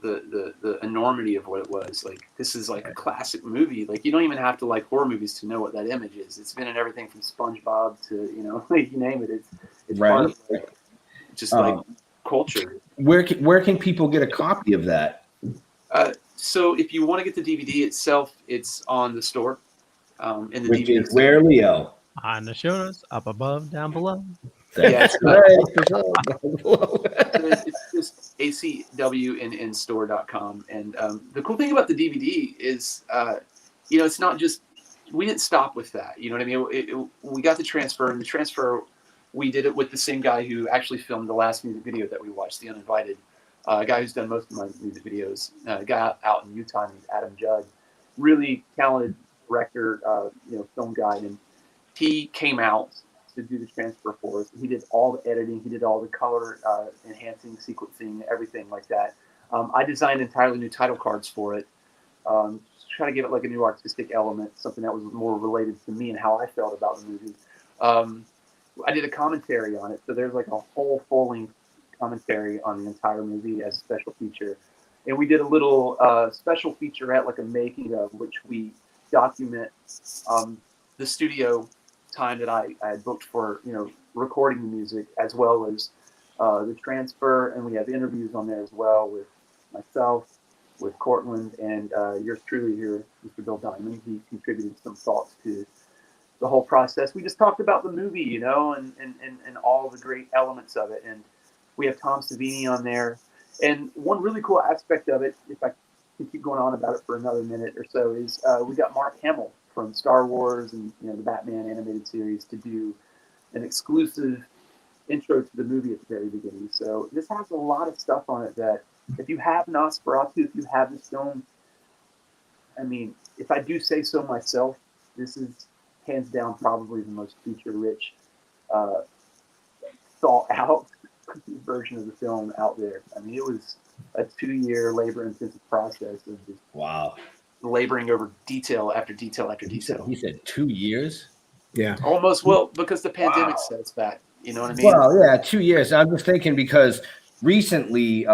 the enormity of what it was. Like, this is like a classic movie. Like, you don't even have to like horror movies to know what that image is. It's been in everything from SpongeBob to, like, you name it. It's part of, like, just like culture.
Where can people get a copy of that?
So if you want to get the DVD itself, it's on the store. In the
Which
DVD
is where, Leo?
On the show notes, up above, down below.
That's right.
It's just acw in store.com. And the cool thing about the DVD is, it's not just, we didn't stop with that. You know what I mean? We got the transfer, and the transfer we did it with the same guy who actually filmed the last music video that we watched, The Uninvited. A guy who's done most of my music videos. A guy out in Utah named Adam Judd. Really talented director, film guy. And he came out to do the transfer for us. He did all the editing. He did all the color enhancing, sequencing, everything like that. I designed entirely new title cards for it. Try to give it like a new artistic element, something that was more related to me and how I felt about the movie. I did a commentary on it, so there's like a whole full-length commentary on the entire movie as a special feature. And we did a little special featurette, like a making of, which we document the studio time that I had booked for, recording the music, as well as the transfer. And we have interviews on there as well with myself, with Cortland, and yours truly here, Mr. Bill Diamond. He contributed some thoughts to the whole process. We just talked about the movie, and all the great elements of it. And we have Tom Savini on there. And one really cool aspect of it, if I can keep going on about it for another minute or so, is we got Mark Hamill from Star Wars and the Batman animated series to do an exclusive intro to the movie at the very beginning. So this has a lot of stuff on it that, if you have Nosferatu, if you have this film, I mean, if I do say so myself, this is hands down probably the most feature-rich, thought-out version of the film out there. I mean, it was a 2-year labor-intensive process of just laboring over detail after detail after detail.
He said 2 years?
Yeah.
Almost, well, because the pandemic set us back. You know what I mean?
Well, yeah, 2 years. I'm just thinking because recently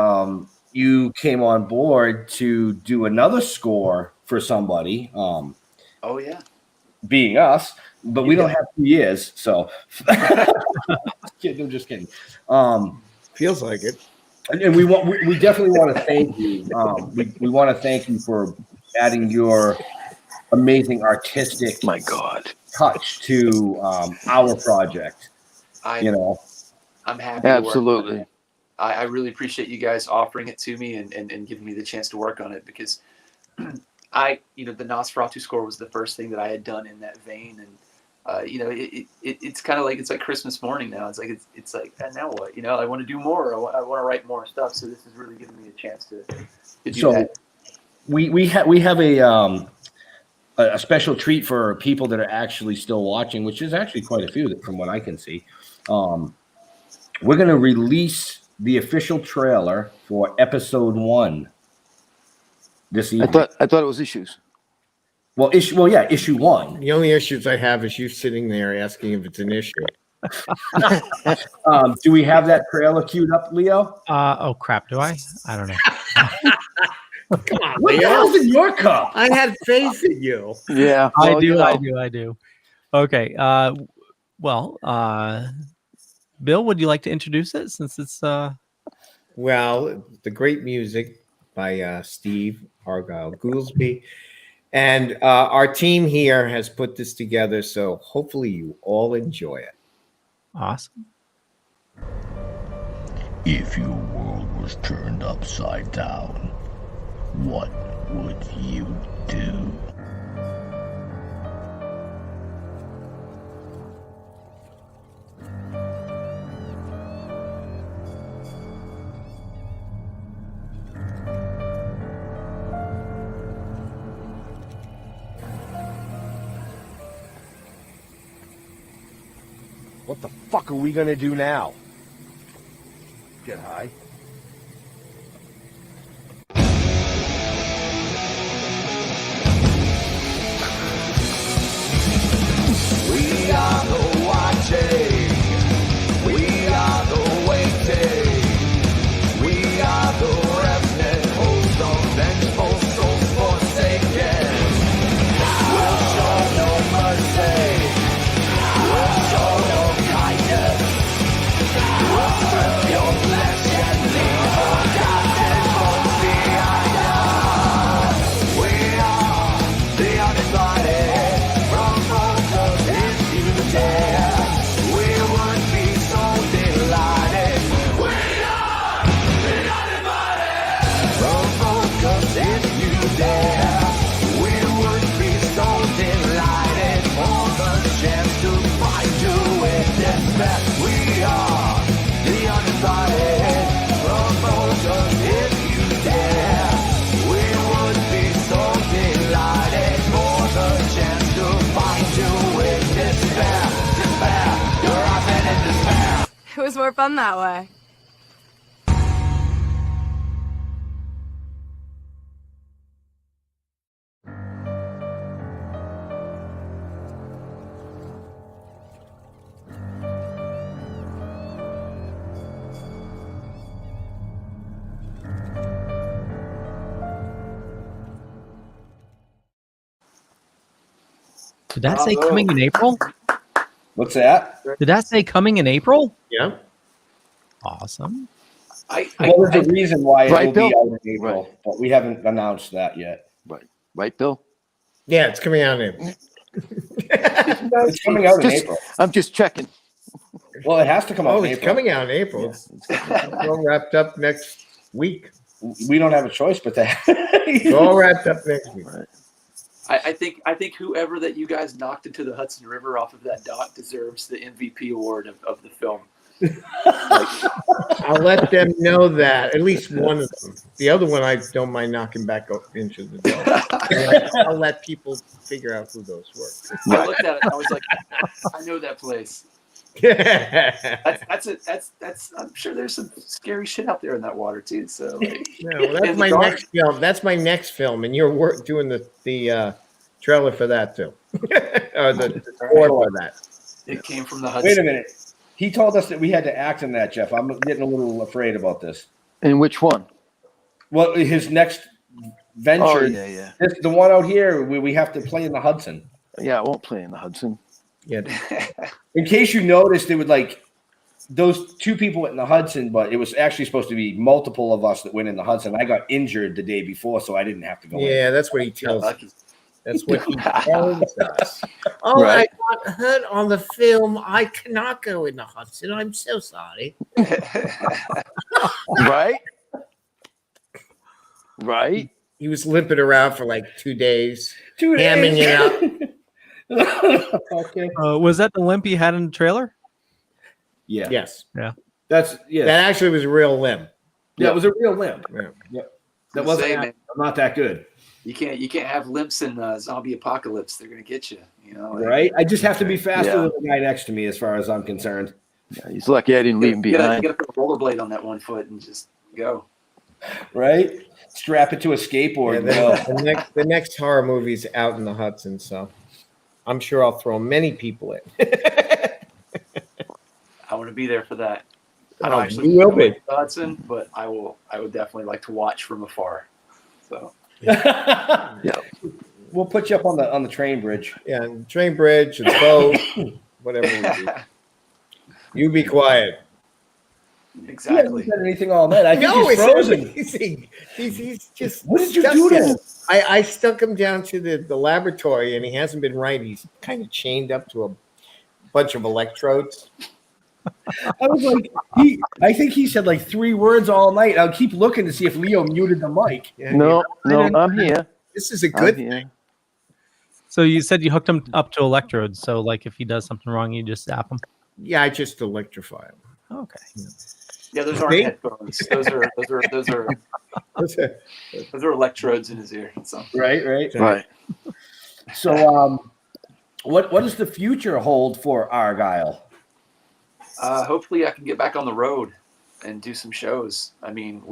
you came on board to do another score for somebody.
Oh, yeah.
Being us, but we don't have 2 years, so. I'm just kidding.
Feels like it.
And we definitely want to thank you. We want to thank you for adding your amazing artistic touch to our project.
I'm happy.
Absolutely.
I really appreciate you guys offering it to me and giving me the chance to work on it, because the Nosferatu score was the first thing that I had done in that vein. And, it's kind of like, it's like Christmas morning now. It's like, and now what? I want to do more. I want to write more stuff. So this is really giving me a chance to do that.
We have a special treat for people that are actually still watching, which is actually quite a few from what I can see. We're going to release the official trailer for episode 1 this evening.
I thought it was issues.
Well, issue 1.
The only issues I have is you sitting there asking if it's an issue.
Do we have that trailer queued up, Leo?
Oh crap! Do I? I don't know.
Come on,
What the hell's in your cup?
I had faith in you.
Yeah,
I do. Okay. Bill, would you like to introduce it since it's
Well, the great music by Steve Argyle Goolsby. And our team here has put this together, so hopefully you all enjoy it.
Awesome.
If your world was turned upside down, what would you do?
What the fuck are we gonna do now? Get high.
We are the watching. We are the waiting. We are the remnant, host of vengeful souls forsaken. We'll show no mercy. We'll show no kindness. We'll strip your flesh and disrespect. We are the undivided promoters. If you dare, we would be so delighted for the chance to find you with despair. Despair, you're often in despair.
It was more fun that way.
Did that say coming in April?
What's that?
Did that say coming in April?
Yeah.
Awesome.
Well, there's a reason why it
Right,
will be
Bill?
out in April, but we haven't announced that yet.
Right, Bill?
Yeah, it's coming out in April.
It's coming out in April.
I'm just checking.
Well, it has to come out
Oh,
in
it's
April.
coming out in April. It's all wrapped up next week.
We don't have a choice but that.
It's all wrapped up next week.
I think whoever that you guys knocked into the Hudson River off of that dock deserves the MVP award of the film.
I'll let them know that. At least one of them. The other one, I don't mind knocking back up into the door. I'll let people figure out who those were.
I looked at it and I was like, I know that place. That's I'm sure there's some scary shit out there in that water too. So like,
No, that's my next film. That's my next film, and you're doing the trailer for that too, or the score for that.
It came from the Hudson.
Wait a minute. He told us that we had to act in that, Jeff. I'm getting a little afraid about this.
And which one?
Well, his next venture,
Oh, yeah.
the one out here, we have to play in the Hudson.
Yeah, I won't play in the Hudson.
Yeah.
In case you noticed, it would like those two people went in the Hudson, but it was actually supposed to be multiple of us that went in the Hudson. I got injured the day before, so I didn't have to go in.
Yeah, that's what he tells us. That's what he tells us. Oh,
Right.
I got hurt on the film. I cannot go in the Hudson. I'm so sorry.
Right? Right?
He was limping around for like 2 days,
2 days.
hamming it up.
Okay.
Was that the limp he had in the trailer?
Yeah.
Yes.
That's yeah.
That actually was a real limp.
Yeah, it was a real limp.
Yeah.
Yep. That wasn't
man.
not that good.
You can't have limps in zombie apocalypse. They're gonna get you. You know, like,
Right? I just have to be faster
Yeah.
than the guy next to me as far as I'm concerned.
Yeah, he's lucky I didn't leave him
You
behind.
gotta put a rollerblade on that one foot and just go.
Right? Strap it to a skateboard. and
Yeah,
go.
the next horror movie's out in the Hudson, so I'm sure I'll throw many people in.
I want to be there for that. I
Oh,
don't actually
you will
know
be.
Hudson, but I would definitely like to watch from afar. So
Yeah.
We'll put you up on the train bridge.
Yeah, train bridge, a boat, whatever we do. You be quiet.
He
exactly.
hasn't said anything all night. I think
No,
he's
it's
frozen.
amazing. He's just.
What did you
stuck
do to
in-
him?
I stuck him down to the laboratory, and he hasn't been right. He's kind of chained up to a bunch of electrodes.
I was like, I think he said like 3 words all night. I'll keep looking to see if Leo muted the mic.
Yeah,
No,
yeah.
I'm here.
This is a
I'm
good
here.
thing.
So you said you hooked him up to electrodes. So like if he does something wrong, you just zap him.
Yeah, I just electrify him.
Okay.
Yeah, those aren't
See?
headphones. Those are electrodes in his ear. So
Right.
Right.
So, what does the future hold for Argyle?
hopefully I can get back on the road and do some shows. I mean,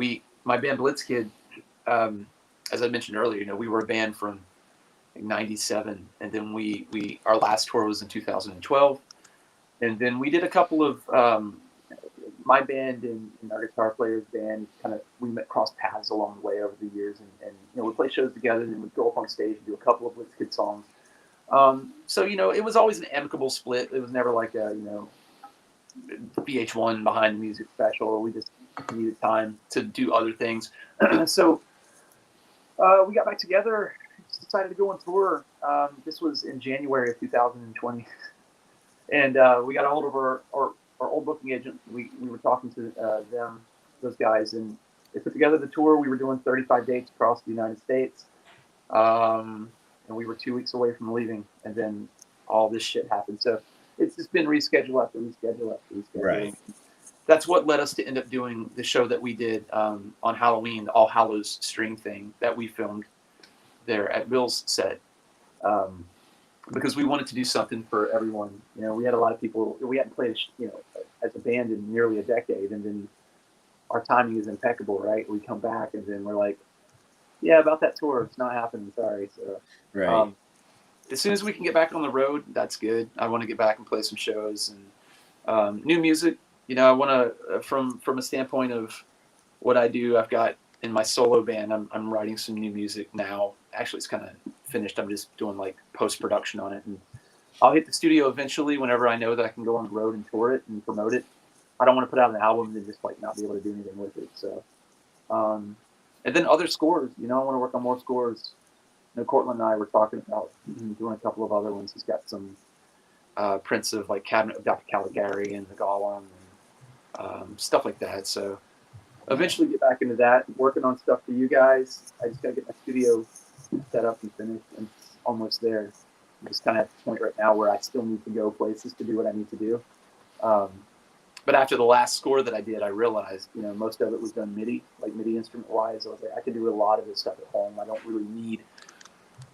my band Blitzkid, as I mentioned earlier, we were a band from '97, and then our last tour was in 2012, and then we did a couple of my band and our guitar player's band. We crossed paths along the way over the years, and we play shows together, and we'd go up on stage and do a couple of Blitzkid songs. So it was always an amicable split. It was never like a VH1 behind the music special. We just needed time to do other things. So we got back together, decided to go on tour. This was in January of 2020. And we got a hold of our old booking agent. We were talking to those guys, and they put together the tour. We were doing 35 dates across the United States. And we were 2 weeks away from leaving, and then all this shit happened. So it's just been reschedule after reschedule after reschedule.
Right.
That's what led us to end up doing the show that we did on Halloween, the All Hallows string thing that we filmed there at Bill's set, because we wanted to do something for everyone. You know, we had a lot of people. We hadn't played, as a band in nearly a decade, and then our timing is impeccable, right? We come back and then we're like, yeah, about that tour, it's not happening. Sorry. So,
Right.
as soon as we can get back on the road, that's good. I want to get back and play some shows and new music. You know, I want to, from a standpoint of what I do, I've got in my solo band, I'm writing some new music now. Actually, it's kind of finished. I'm just doing like post-production on it. And I'll hit the studio eventually whenever I know that I can go on the road and tour it and promote it. I don't want to put out an album and just like not be able to do anything with it. So, and then other scores, I want to work on more scores. Cortland and I were talking about doing a couple of other ones. He's got some prints of like Cabinet of Dr. Caligari and the Golem and stuff like that. So eventually get back into that, working on stuff for you guys. I just got to get my studio set up and finished, and it's almost there. I'm just kind of at the point right now where I still need to go places to do what I need to do. But after the last score that I did, I realized, most of it was done MIDI, like MIDI instrument-wise. I was like, I can do a lot of this stuff at home. I don't really need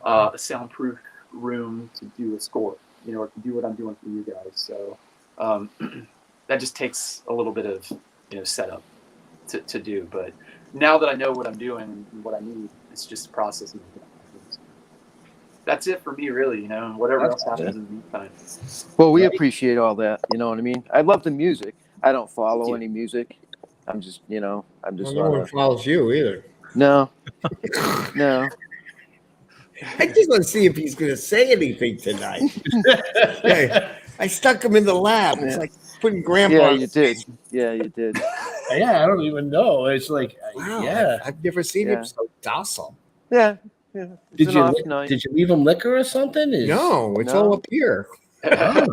a soundproof room to do a score, or to do what I'm doing for you guys. So that just takes a little bit of, setup to do. But now that I know what I'm doing and what I need, it's just processing. That's it for me, really, and whatever else happens in the meantime.
Well, we appreciate all that. You know what I mean? I love the music. I don't follow any music. I'm just, I'm just.
Well, no one follows you either.
No. No.
I just want to see if he's going to say anything tonight. I stuck him in the lab. It's like putting grandpa.
Yeah, you did. Yeah, you did.
Yeah, I don't even know. It's like,
Wow,
yeah.
I've never seen him so docile.
Yeah. Yeah.
Did you leave him liquor or something?
No, it's all up here.
I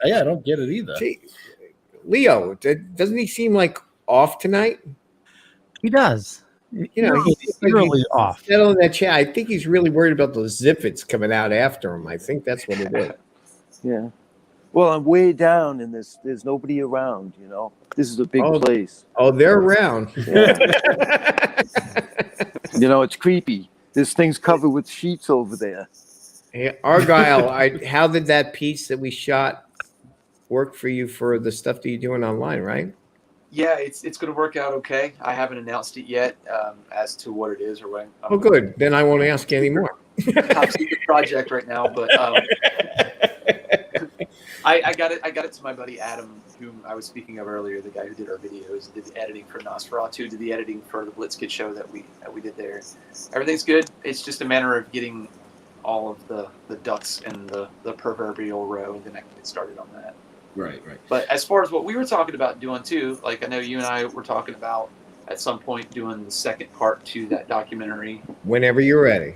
don't get it either.
See, Leo, doesn't he seem like off tonight?
He does.
He's
really off.
Settling that chair. I think he's really worried about those Ziffids coming out after him. I think that's what it is.
Yeah. Well, I'm way down and there's nobody around, This is a big place.
Oh, they're around.
Yeah. It's creepy. This thing's covered with sheets over there.
Hey, Argyle, how did that piece that we shot work for you for the stuff that you're doing online, right?
Yeah, it's going to work out okay. I haven't announced it yet as to what it is or when.
Oh, good. Then I won't ask you anymore.
Top secret project right now, but I got it to my buddy Adam, whom I was speaking of earlier, the guy who did our videos, did the editing for Nosferatu, did the editing for the Blitzkid show that we did there. Everything's good. It's just a matter of getting all of the ducks in the proverbial row, and then I can get started on that.
Right.
But as far as what we were talking about doing too, like I know you and I were talking about at some point doing the second part to that documentary.
Whenever you're ready.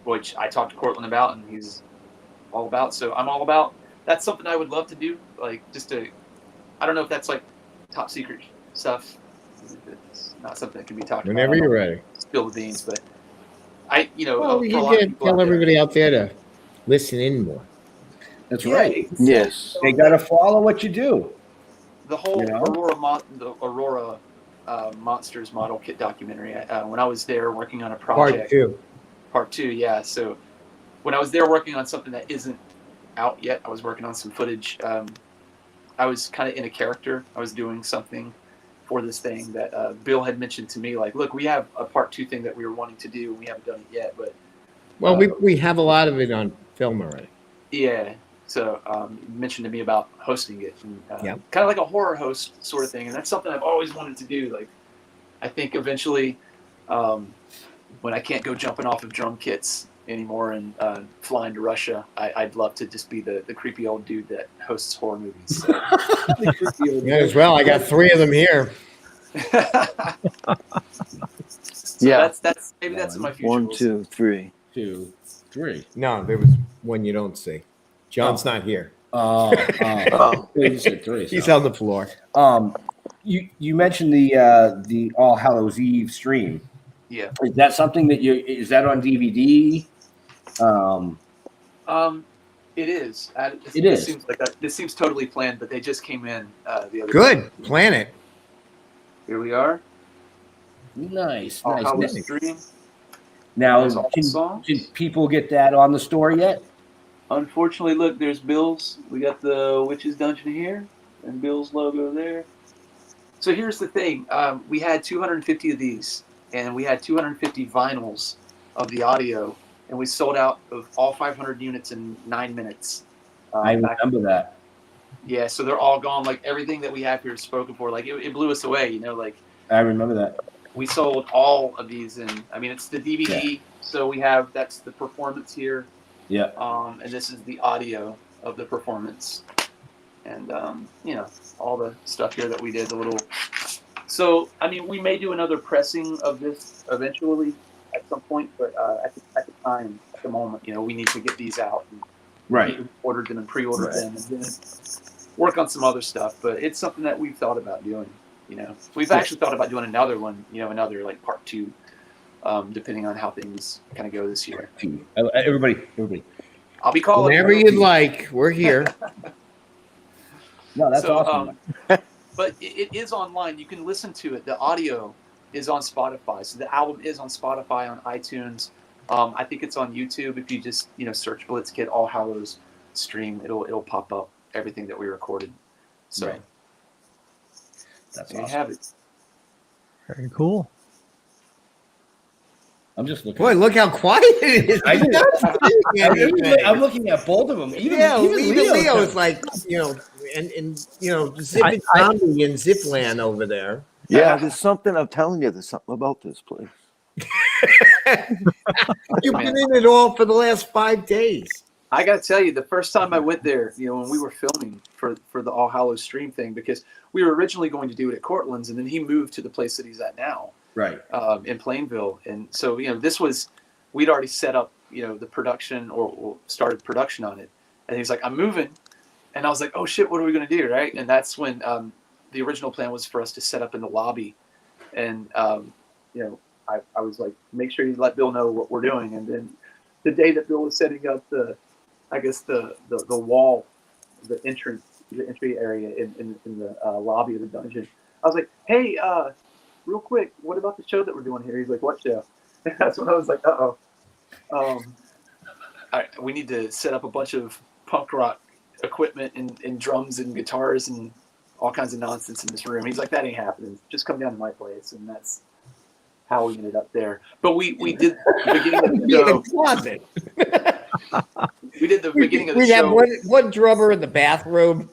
Which I talked to Cortland about, and he's all about. So I'm all about. That's something I would love to do. Like I don't know if that's like top secret stuff. It's not something that can be talked about.
Whenever you're ready.
Spill the beans, but you
can tell everybody out there to listen in more.
That's right.
Yes.
They got to follow what you do.
The whole Aurora Monsters model kit documentary. When I was there working on a project. Part two, yeah. So when I was there working on something that isn't out yet, I was working on some footage. I was kind of in a character. I was doing something for this thing that Bill had mentioned to me. Like, look, we have a part two thing that we were wanting to do, and we haven't done it yet. But
we have a lot of it on film already.
Yeah. So you mentioned to me about hosting it, and kind of like a horror host sort of thing, and that's something I've always wanted to do. Like, I think eventually, when I can't go jumping off of drum kits anymore and flying to Russia, I'd love to just be the creepy old dude that hosts horror movies. So.
Yeah, as well. I got 3 of them here.
That's maybe that's in my future.
1, 2, 3.
2, 3.
No, there was one you don't see. John's not here.
You said 3.
He's on the floor.
You mentioned the All Hallows Eve stream.
Yeah.
Is that something that is that on DVD?
It is.
It
Seems like that. This seems totally planned, but they just came in the other
Good.
day.
Plan it.
Here we are.
Nice.
Stream.
Now,
There's all songs.
can people get that on the store yet?
Unfortunately, look, there's Bill's. We got the Witch's Dungeon here, and Bill's logo there. So here's the thing. We had 250 of these, and we had 250 vinyls of the audio, and we sold out of all 500 units in 9 minutes.
I remember that.
Yeah, so they're all gone. Like, everything that we have here is spoken for. Like, it blew us away, you know, like.
I remember that.
We sold all of these, and I mean, it's the DVD. Yeah. So that's the performance here.
Yeah.
And this is the audio of the performance, and you know, all the stuff here that we did. So I mean, we may do another pressing of this eventually at some point, but at the moment, you know, we need to get these out. And
right.
Order them and pre-order them, and then work on some other stuff. But it's something that we've thought about doing. You know, we've actually thought about doing another one. You know, another like part 2. Depending on how things kind of go this year.
Everybody.
I'll be calling.
Whenever you'd like, we're here.
No, that's awesome.
But it is online. You can listen to it. The audio is on Spotify. So the album is on Spotify, on iTunes. I think it's on YouTube. If you just search Blitzkid All Hallows stream, it'll pop up everything that we recorded. So
right. That's
there
awesome.
You have it.
Very cool.
I'm just looking.
Boy, look how quiet it is.
I'm looking at both of them. Even
Leo is like, and Zip Zombie and Zipland over there.
Yeah, there's something. I'm telling you, there's something about this place.
You've been in it all for the last 5 days.
I got to tell you, the first time I went there, when we were filming for the All Hallows stream thing, because we were originally going to do it at Cortland's, and then he moved to the place that he's at now.
Right.
In Plainville. And so, we'd already set up, the production or started production on it. And he's like, I'm moving. And I was like, oh shit, what are we going to do? Right. And that's when the original plan was for us to set up in the lobby. And, I was like, make sure you let Bill know what we're doing. And then the day that Bill was setting up the wall, the entry area in the lobby of the dungeon, I was like, hey, real quick, what about the show that we're doing here? He's like, what show? And that's when I was like, we need to set up a bunch of punk rock equipment and drums and guitars and all kinds of nonsense in this room. He's like, that ain't happening. Just come down to my place. And that's how we ended up there. But we did the beginning of the show. We did the beginning of the show.
We had one drummer in the bathroom.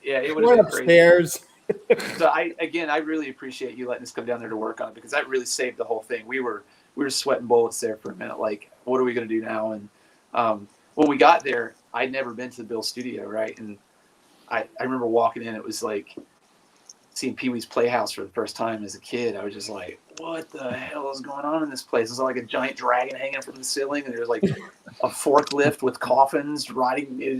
Yeah, it would have been
upstairs.
Crazy. So I really appreciate you letting us come down there to work on it, because that really saved the whole thing. We were sweating bullets there for a minute. Like, what are we going to do now? And when we got there, I'd never been to the Bill studio, right? And I remember walking in. It was like seeing Pee Wee's Playhouse for the first time as a kid. I was just like, what the hell is going on in this place? It's like a giant dragon hanging from the ceiling, and there's like a forklift with coffins riding. It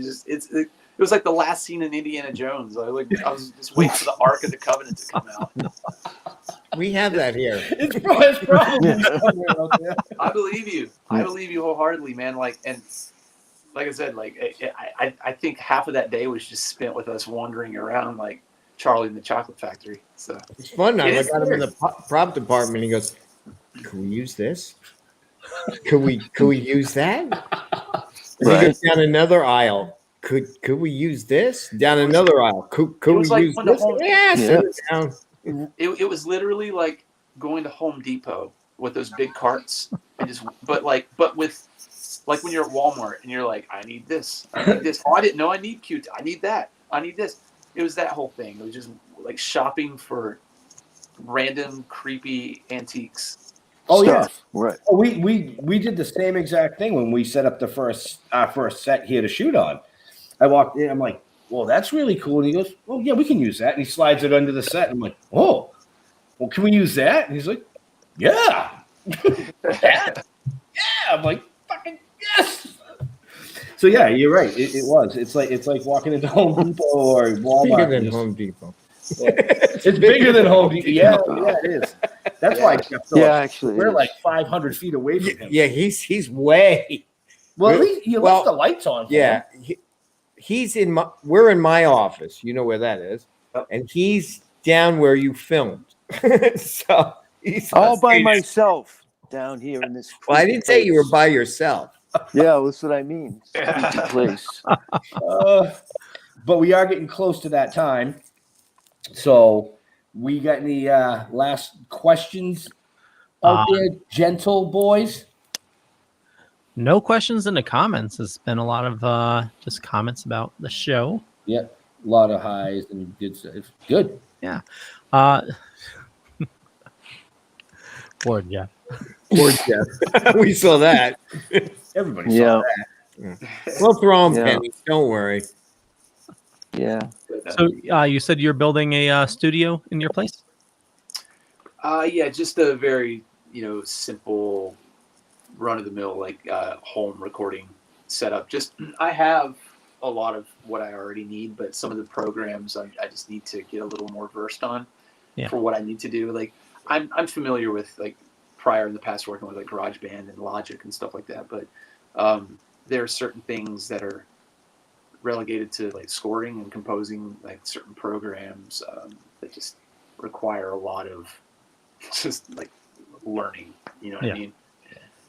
was like the last scene in Indiana Jones. I was just waiting for the Ark of the Covenant to come out.
We have that here.
It's probably.
I believe you. I believe you wholeheartedly, man. And like I said, I think half of that day was just spent with us wandering around like Charlie in the Chocolate Factory. So
it's fun. I got him in the prop department. He goes, "Can we use this? Could we use that?" Right. He goes down another aisle. Could we use this? Down another aisle. Could we use this? Yes. Yeah.
It was literally like going to Home Depot with those big carts, and but with like when you're at Walmart and you're like, I need this. Oh, I didn't know I need Q. I need that. I need this. It was that whole thing. It was just like shopping for random creepy antiques.
Oh stuff.
Yeah, right.
Oh, we did the same exact thing when we set up our first set here to shoot on. I walked in. I'm like, well, that's really cool. And he goes, well, yeah, we can use that. And he slides it under the set. I'm like, oh, well, can we use that? And he's like, yeah. Yeah. I'm like, fucking yes. So yeah, you're right. It was. It's like walking into Home Depot or Walmart.
Bigger than Home Depot.
Yeah. It's bigger than Home Depot. Yeah, it is. That's why I kept going.
Yeah, actually,
we're like 500 feet away from him.
Yeah, he's way.
Well, at least he left the lights on.
Yeah, we're in my office. You know where that is.
Yep.
And he's down where you filmed. So he's
All by myself down here in this.
Well, I didn't say you were by yourself.
Yeah, that's what I mean. Creepy place.
But we are getting close to that time. So we got any last questions out there, gentle boys?
No questions in the comments. It's been a lot of just comments about the show.
Yep. A lot of highs and good stuff. Good.
Yeah. Poor Jeff.
Poor Jeff. We saw that.
Everybody saw
that. We'll throw them
Yeah.
pennies. Don't worry.
Yeah.
So you said you're building a studio in your place?
Yeah, just a very, simple run-of-the-mill, home recording setup. Just, I have a lot of what I already need, but some of the programs I just need to get a little more versed on for what I need to do. Like, I'm familiar with, prior in the past working with, GarageBand and Logic and stuff like that, but there are certain things that are relegated to, scoring and composing, certain programs that just require a lot of just, learning, you know what I mean?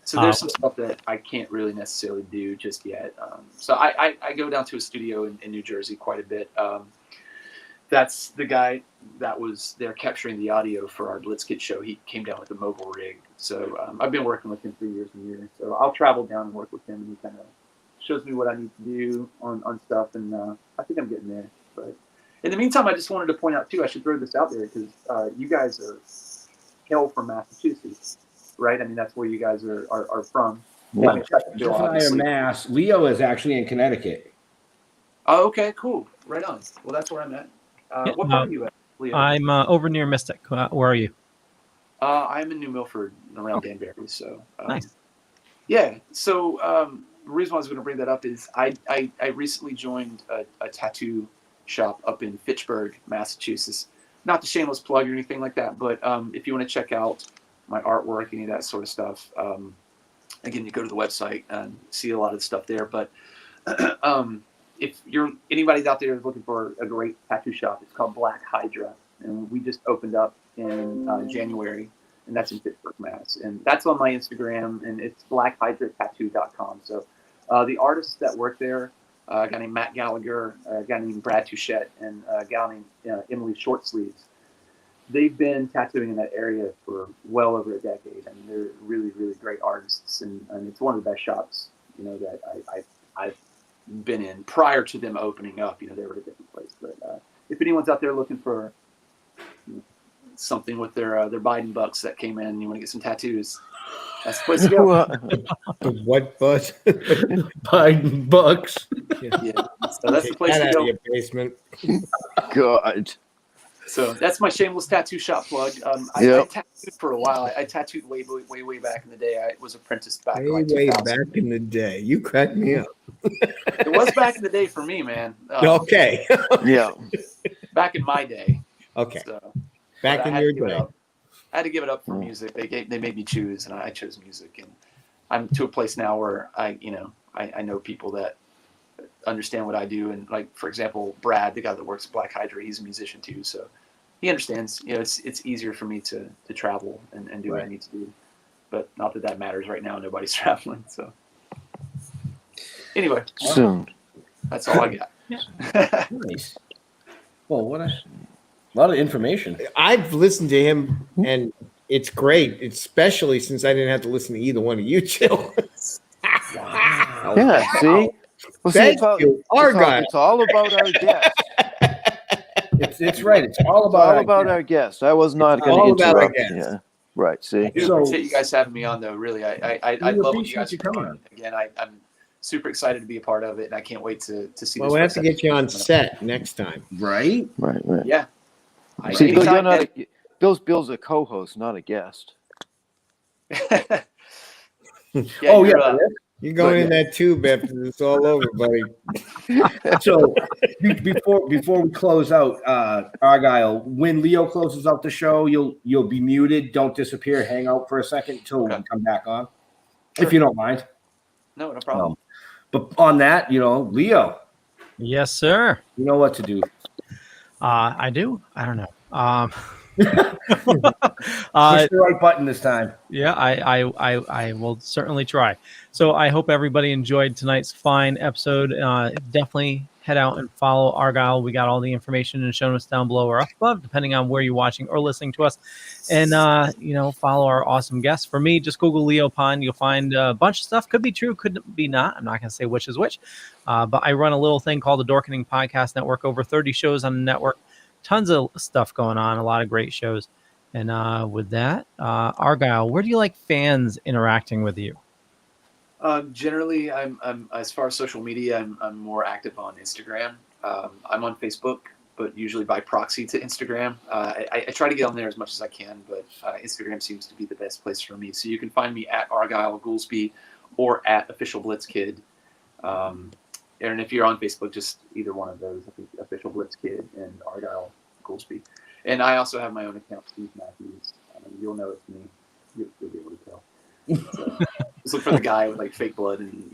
So there's some stuff that I can't really necessarily do just yet. So I go down to a studio in New Jersey quite a bit. That's the guy that was there capturing the audio for our Blitzkid show. He came down with a mobile rig. So I've been working with him for years and years. So I'll travel down and work with him, and he kind of shows me what I need to do on stuff. And I think I'm getting there. But in the meantime, I just wanted to point out, too, I should throw this out there because you guys are hail from Massachusetts. Right, I mean that's where you guys are from.
Yeah. Mass. Leo is actually in Connecticut.
Oh, okay, cool. Right on. Well, that's where I'm at. What part are you at, Leo?
I'm over near Mystic. Where are you?
I'm in New Milford, around Danbury. So
nice.
Yeah. So the reason why I was going to bring that up is I recently joined a tattoo shop up in Fitchburg, Massachusetts. Not the shameless plug or anything like that, but if you want to check out my artwork, any of that sort of stuff. Again, you go to the website and see a lot of the stuff there. But if you're anybody out there looking for a great tattoo shop, it's called Black Hydra, and we just opened up in January, and that's in Pittsburgh, Mass. And that's on my Instagram, and it's blackhydra.tattoo.com. So the artists that work there, a guy named Matt Gallagher, a guy named Brad Touchette, and a gal named Emily Shortsleeves. They've been tattooing in that area for well over a decade. I mean, they're really, really great artists, and it's one of the best shops, that I've been in prior to them opening up. They were at a different place. But if anyone's out there looking for something with their Biden bucks that came in, and you want to get some tattoos, that's the place to go.
The what buzz?
Biden bucks.
Yeah. So that's the place to
Out
go.
of your basement.
God.
So that's my shameless tattoo shop plug. I tattooed for a while. I tattooed way back in the day. I was apprenticed back in
Way
2000.
back in the day. You cracked me up.
It was back in the day for me, man.
Okay.
Yeah.
Back in my day.
Okay.
So,
Back
but
in
I had
your
to give it
day.
up. I had to give it up for music. They made me choose, and I chose music. And I'm to a place now where I know people that understand what I do, and for example, Brad, the guy that works at Black Hydra, he's a musician too, so he understands. It's easier for me to travel and do what I need to do. But not that matters right now. Nobody's traveling, so anyway,
Soon.
that's all I got.
Nice. Well, what a lot of information.
I've listened to him, and it's great, especially since I didn't have to listen to either one of you two.
Wow.
Yeah, see? Well, see,
Thank you, Argyle.
it's all about our guest.
It's right. It's all
It's
about
all about our guest. I was not going
all
to
about our
interrupt.
guest.
Yeah. Right, see?
I do appreciate you guys having me on, though. Really, I love what you guys are
coming
doing.
on.
Again, I'm super excited to be a part of it, and I can't wait to see.
Well,
this
we have to
first
get you on
episode.
set next time.
Right?
Right.
Yeah.
See, Bill, you're
Anytime
not Bill's a co-host, not a guest.
yeah,
Oh,
you're,
yeah.
You're going in that tube after it's all over, buddy.
So before we close out, Argyle, when Leo closes out the show, you'll be muted. Don't disappear. Hang out for a second until we come back on, if you don't mind.
No problem.
But on that, Leo,
Yes, sir.
You know what to do.
I do. I don't know.
Push the right button this time.
Yeah, I will certainly try. So I hope everybody enjoyed tonight's fine episode. Definitely head out and follow Argyle. We got all the information in the show notes down below or up above, depending on where you're watching or listening to us. And follow our awesome guests. For me, just Google Leo Pine. You'll find a bunch of stuff. Could be true, could be not. I'm not going to say which is which. But I run a little thing called the Dorkening Podcast Network. Over 30 shows on the network. Tons of stuff going on. A lot of great shows. And with that, Argyle, where do you like fans interacting with you?
Generally, I'm as far as social media, I'm more active on Instagram. I'm on Facebook, but usually by proxy to Instagram. I try to get on there as much as I can, but Instagram seems to be the best place for me. So you can find me at Argyle Goolsby or at Official Blitzkid. And if you're on Facebook, just either one of those, I think Official Blitzkid and Argyle Goolsby. And I also have my own account, Steve Matthews. You'll know it's me. You'll be able to tell. So, just look for the guy with like fake blood and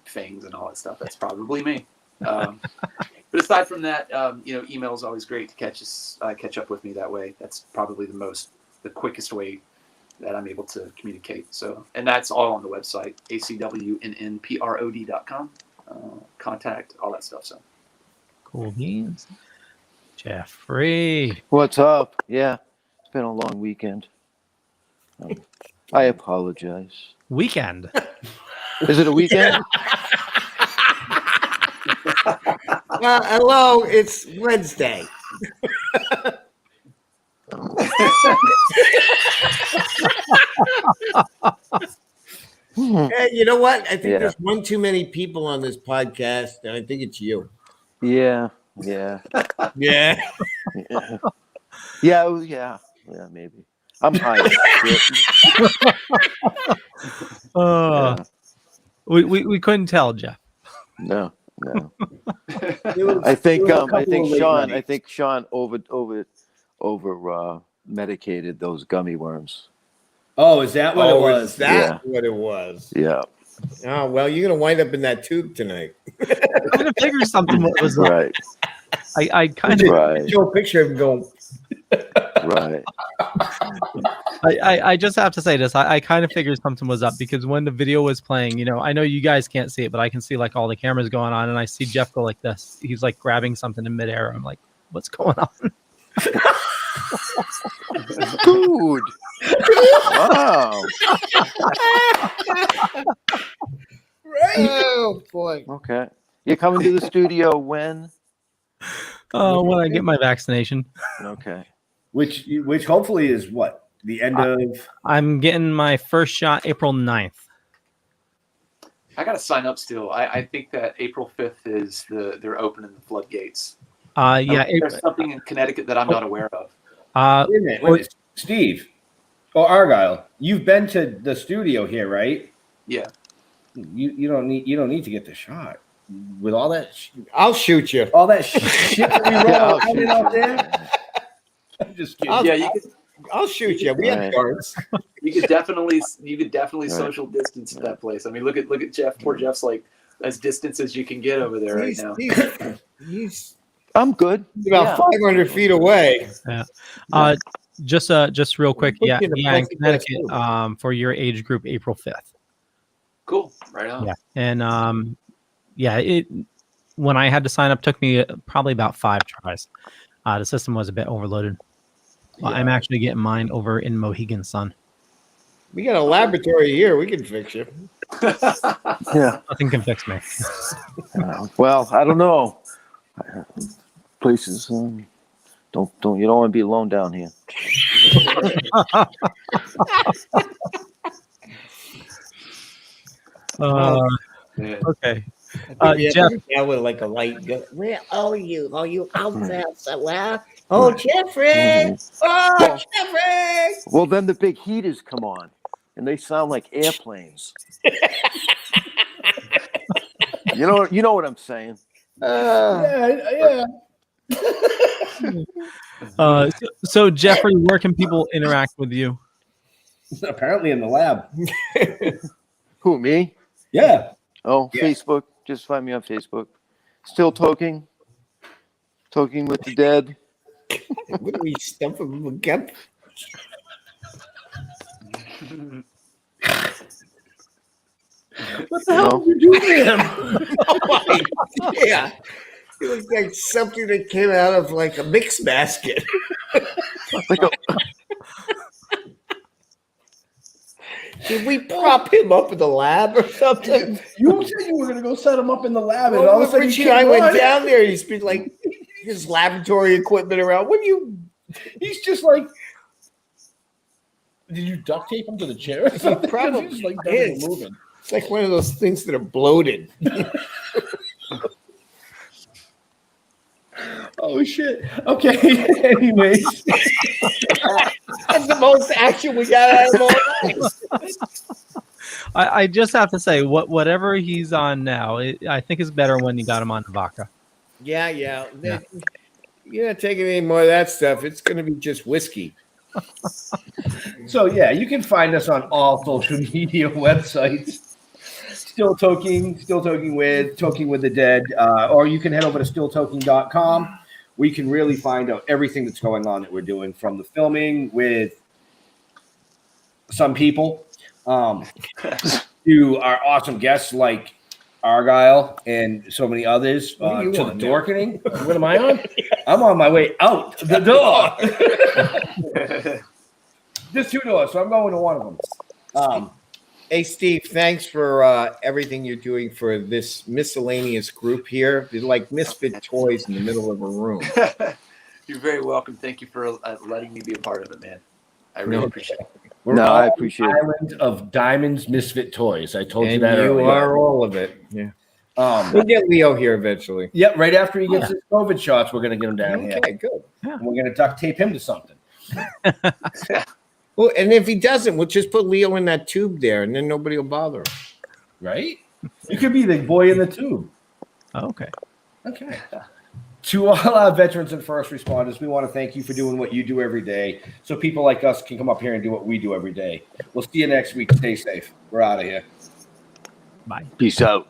fangs and all that stuff. That's probably me. But aside from that, email is always great to catch up with me that way. That's probably the quickest way that I'm able to communicate. So, and that's all on the website, acwnnprod.com. Contact, all that stuff. So
cool beans. Jeffrey,
What's up? Yeah, it's been a long weekend. I apologize.
Weekend.
Is it a weekend?
Hello, it's Wednesday. Hey, you know what? I think there's one too many people on this podcast, and I think it's you.
Yeah.
Yeah.
Maybe. I'm high.
We couldn't tell, Jeff.
No. I think Sean over medicated those gummy worms.
Oh, is that what it was?
Is that what it was?
Yeah.
Oh, well, you're going to wind up in that tube tonight.
I kind of figured something was
right.
I kind of
show a picture of him going.
Right.
I just have to say this. I kind of figured something was up because when the video was playing, I know you guys can't see it, but I can see like all the cameras going on, and I see Jeff go like this. He's like grabbing something in midair. I'm like, what's going on?
Dude. Wow.
Oh boy.
Okay. You're coming to the studio when?
When I get my vaccination.
Okay.
Which hopefully is what? The end of...
I'm getting my first shot April 9th.
I got to sign up still. I think that April 5th is they're opening the floodgates. There's something in Connecticut that I'm not aware of.
Wait a minute. Steve. Oh, Argyle, you've been to the studio here, right?
Yeah.
You don't need to get the shot with all that.
I'll shoot you.
All that shit that we roll out there. I'm just kidding.
I'll shoot you. We have guards.
You could definitely social distance at that place. I mean, look at Jeff. Poor Jeff's like as distant as you can get over there right now.
I'm good.
He's about 500 feet away.
Yeah. Just real quick. Yeah, in Connecticut, for your age group, April 5th.
Cool. Right on.
Yeah. And when I had to sign up, took me probably about 5 tries. The system was a bit overloaded. Well, I'm actually getting mine over in Mohegan Sun.
We got a laboratory here. We can fix you.
Yeah.
Nothing can fix me.
Well, I don't know. Places don't want to be alone down here.
Okay.
Jeff, yeah, with like a light gun. Where are you? Are you out there somewhere? Oh, Jeffrey! Oh, Jeffrey!
Well, then the big heaters come on, and they sound like airplanes. You know what I'm saying?
Yeah.
So Jeffrey, where can people interact with you?
Apparently in the lab.
Who, me?
Yeah.
Oh, yeah. Facebook. Just find me on Facebook. Still toking? Toking with the dead?
What are we stumping him again?
What the hell did you do to him?
Yeah. It was like something that came out of like a mix basket.
Like a,
Did we prop him up in the lab or something?
You said you were going to go set him up in the lab, and
Well,
all of a sudden
Richie
you
and I
can't
went
run.
down there. He's been like his laboratory equipment around. What do you?
He's just like, did you duct tape him to the chair or something? 'Cause
probably
he's like
is.
moving.
It's like one of those things that are bloated.
Oh shit. Okay. Anyways,
That's the most action we got out of all night.
I just have to say, whatever he's on now, I think is better when you got him on the vodka.
Yeah. You're not taking any more of that stuff. It's going to be just whiskey.
so yeah, you can find us on all social media websites. Still Toking with the Dead, or you can head over to stilltoking.com, where you can really find out everything that's going on that we're doing, from the filming with some people to our awesome guests like Argyle and so many others, to the Dorkening. What am I on? I'm on my way out the door. Just 2 doors, so I'm going to one of them.
Hey, Steve, thanks for everything you're doing for this miscellaneous group here. They're like misfit toys in the middle of a room.
You're very welcome. Thank you for letting me be a part of it, man. I really appreciate it.
I appreciate it.
Island of Diamonds Misfit Toys. I told you
And
that
you
earlier.
are all of it. Yeah. We'll get Leo here eventually.
Yep, right after he gets his COVID shots, we're going to get him down here.
Okay, good.
And we're going to duct tape him to something.
Well, and if he doesn't, we'll just put Leo in that tube there, and then nobody will bother him.
Right? You could be the boy in the tube.
Okay.
Okay. To all our veterans and first responders, we want to thank you for doing what you do every day, so people like us can come up here and do what we do every day. We'll see you next week. Stay safe. We're out of here.
Bye.
Peace out.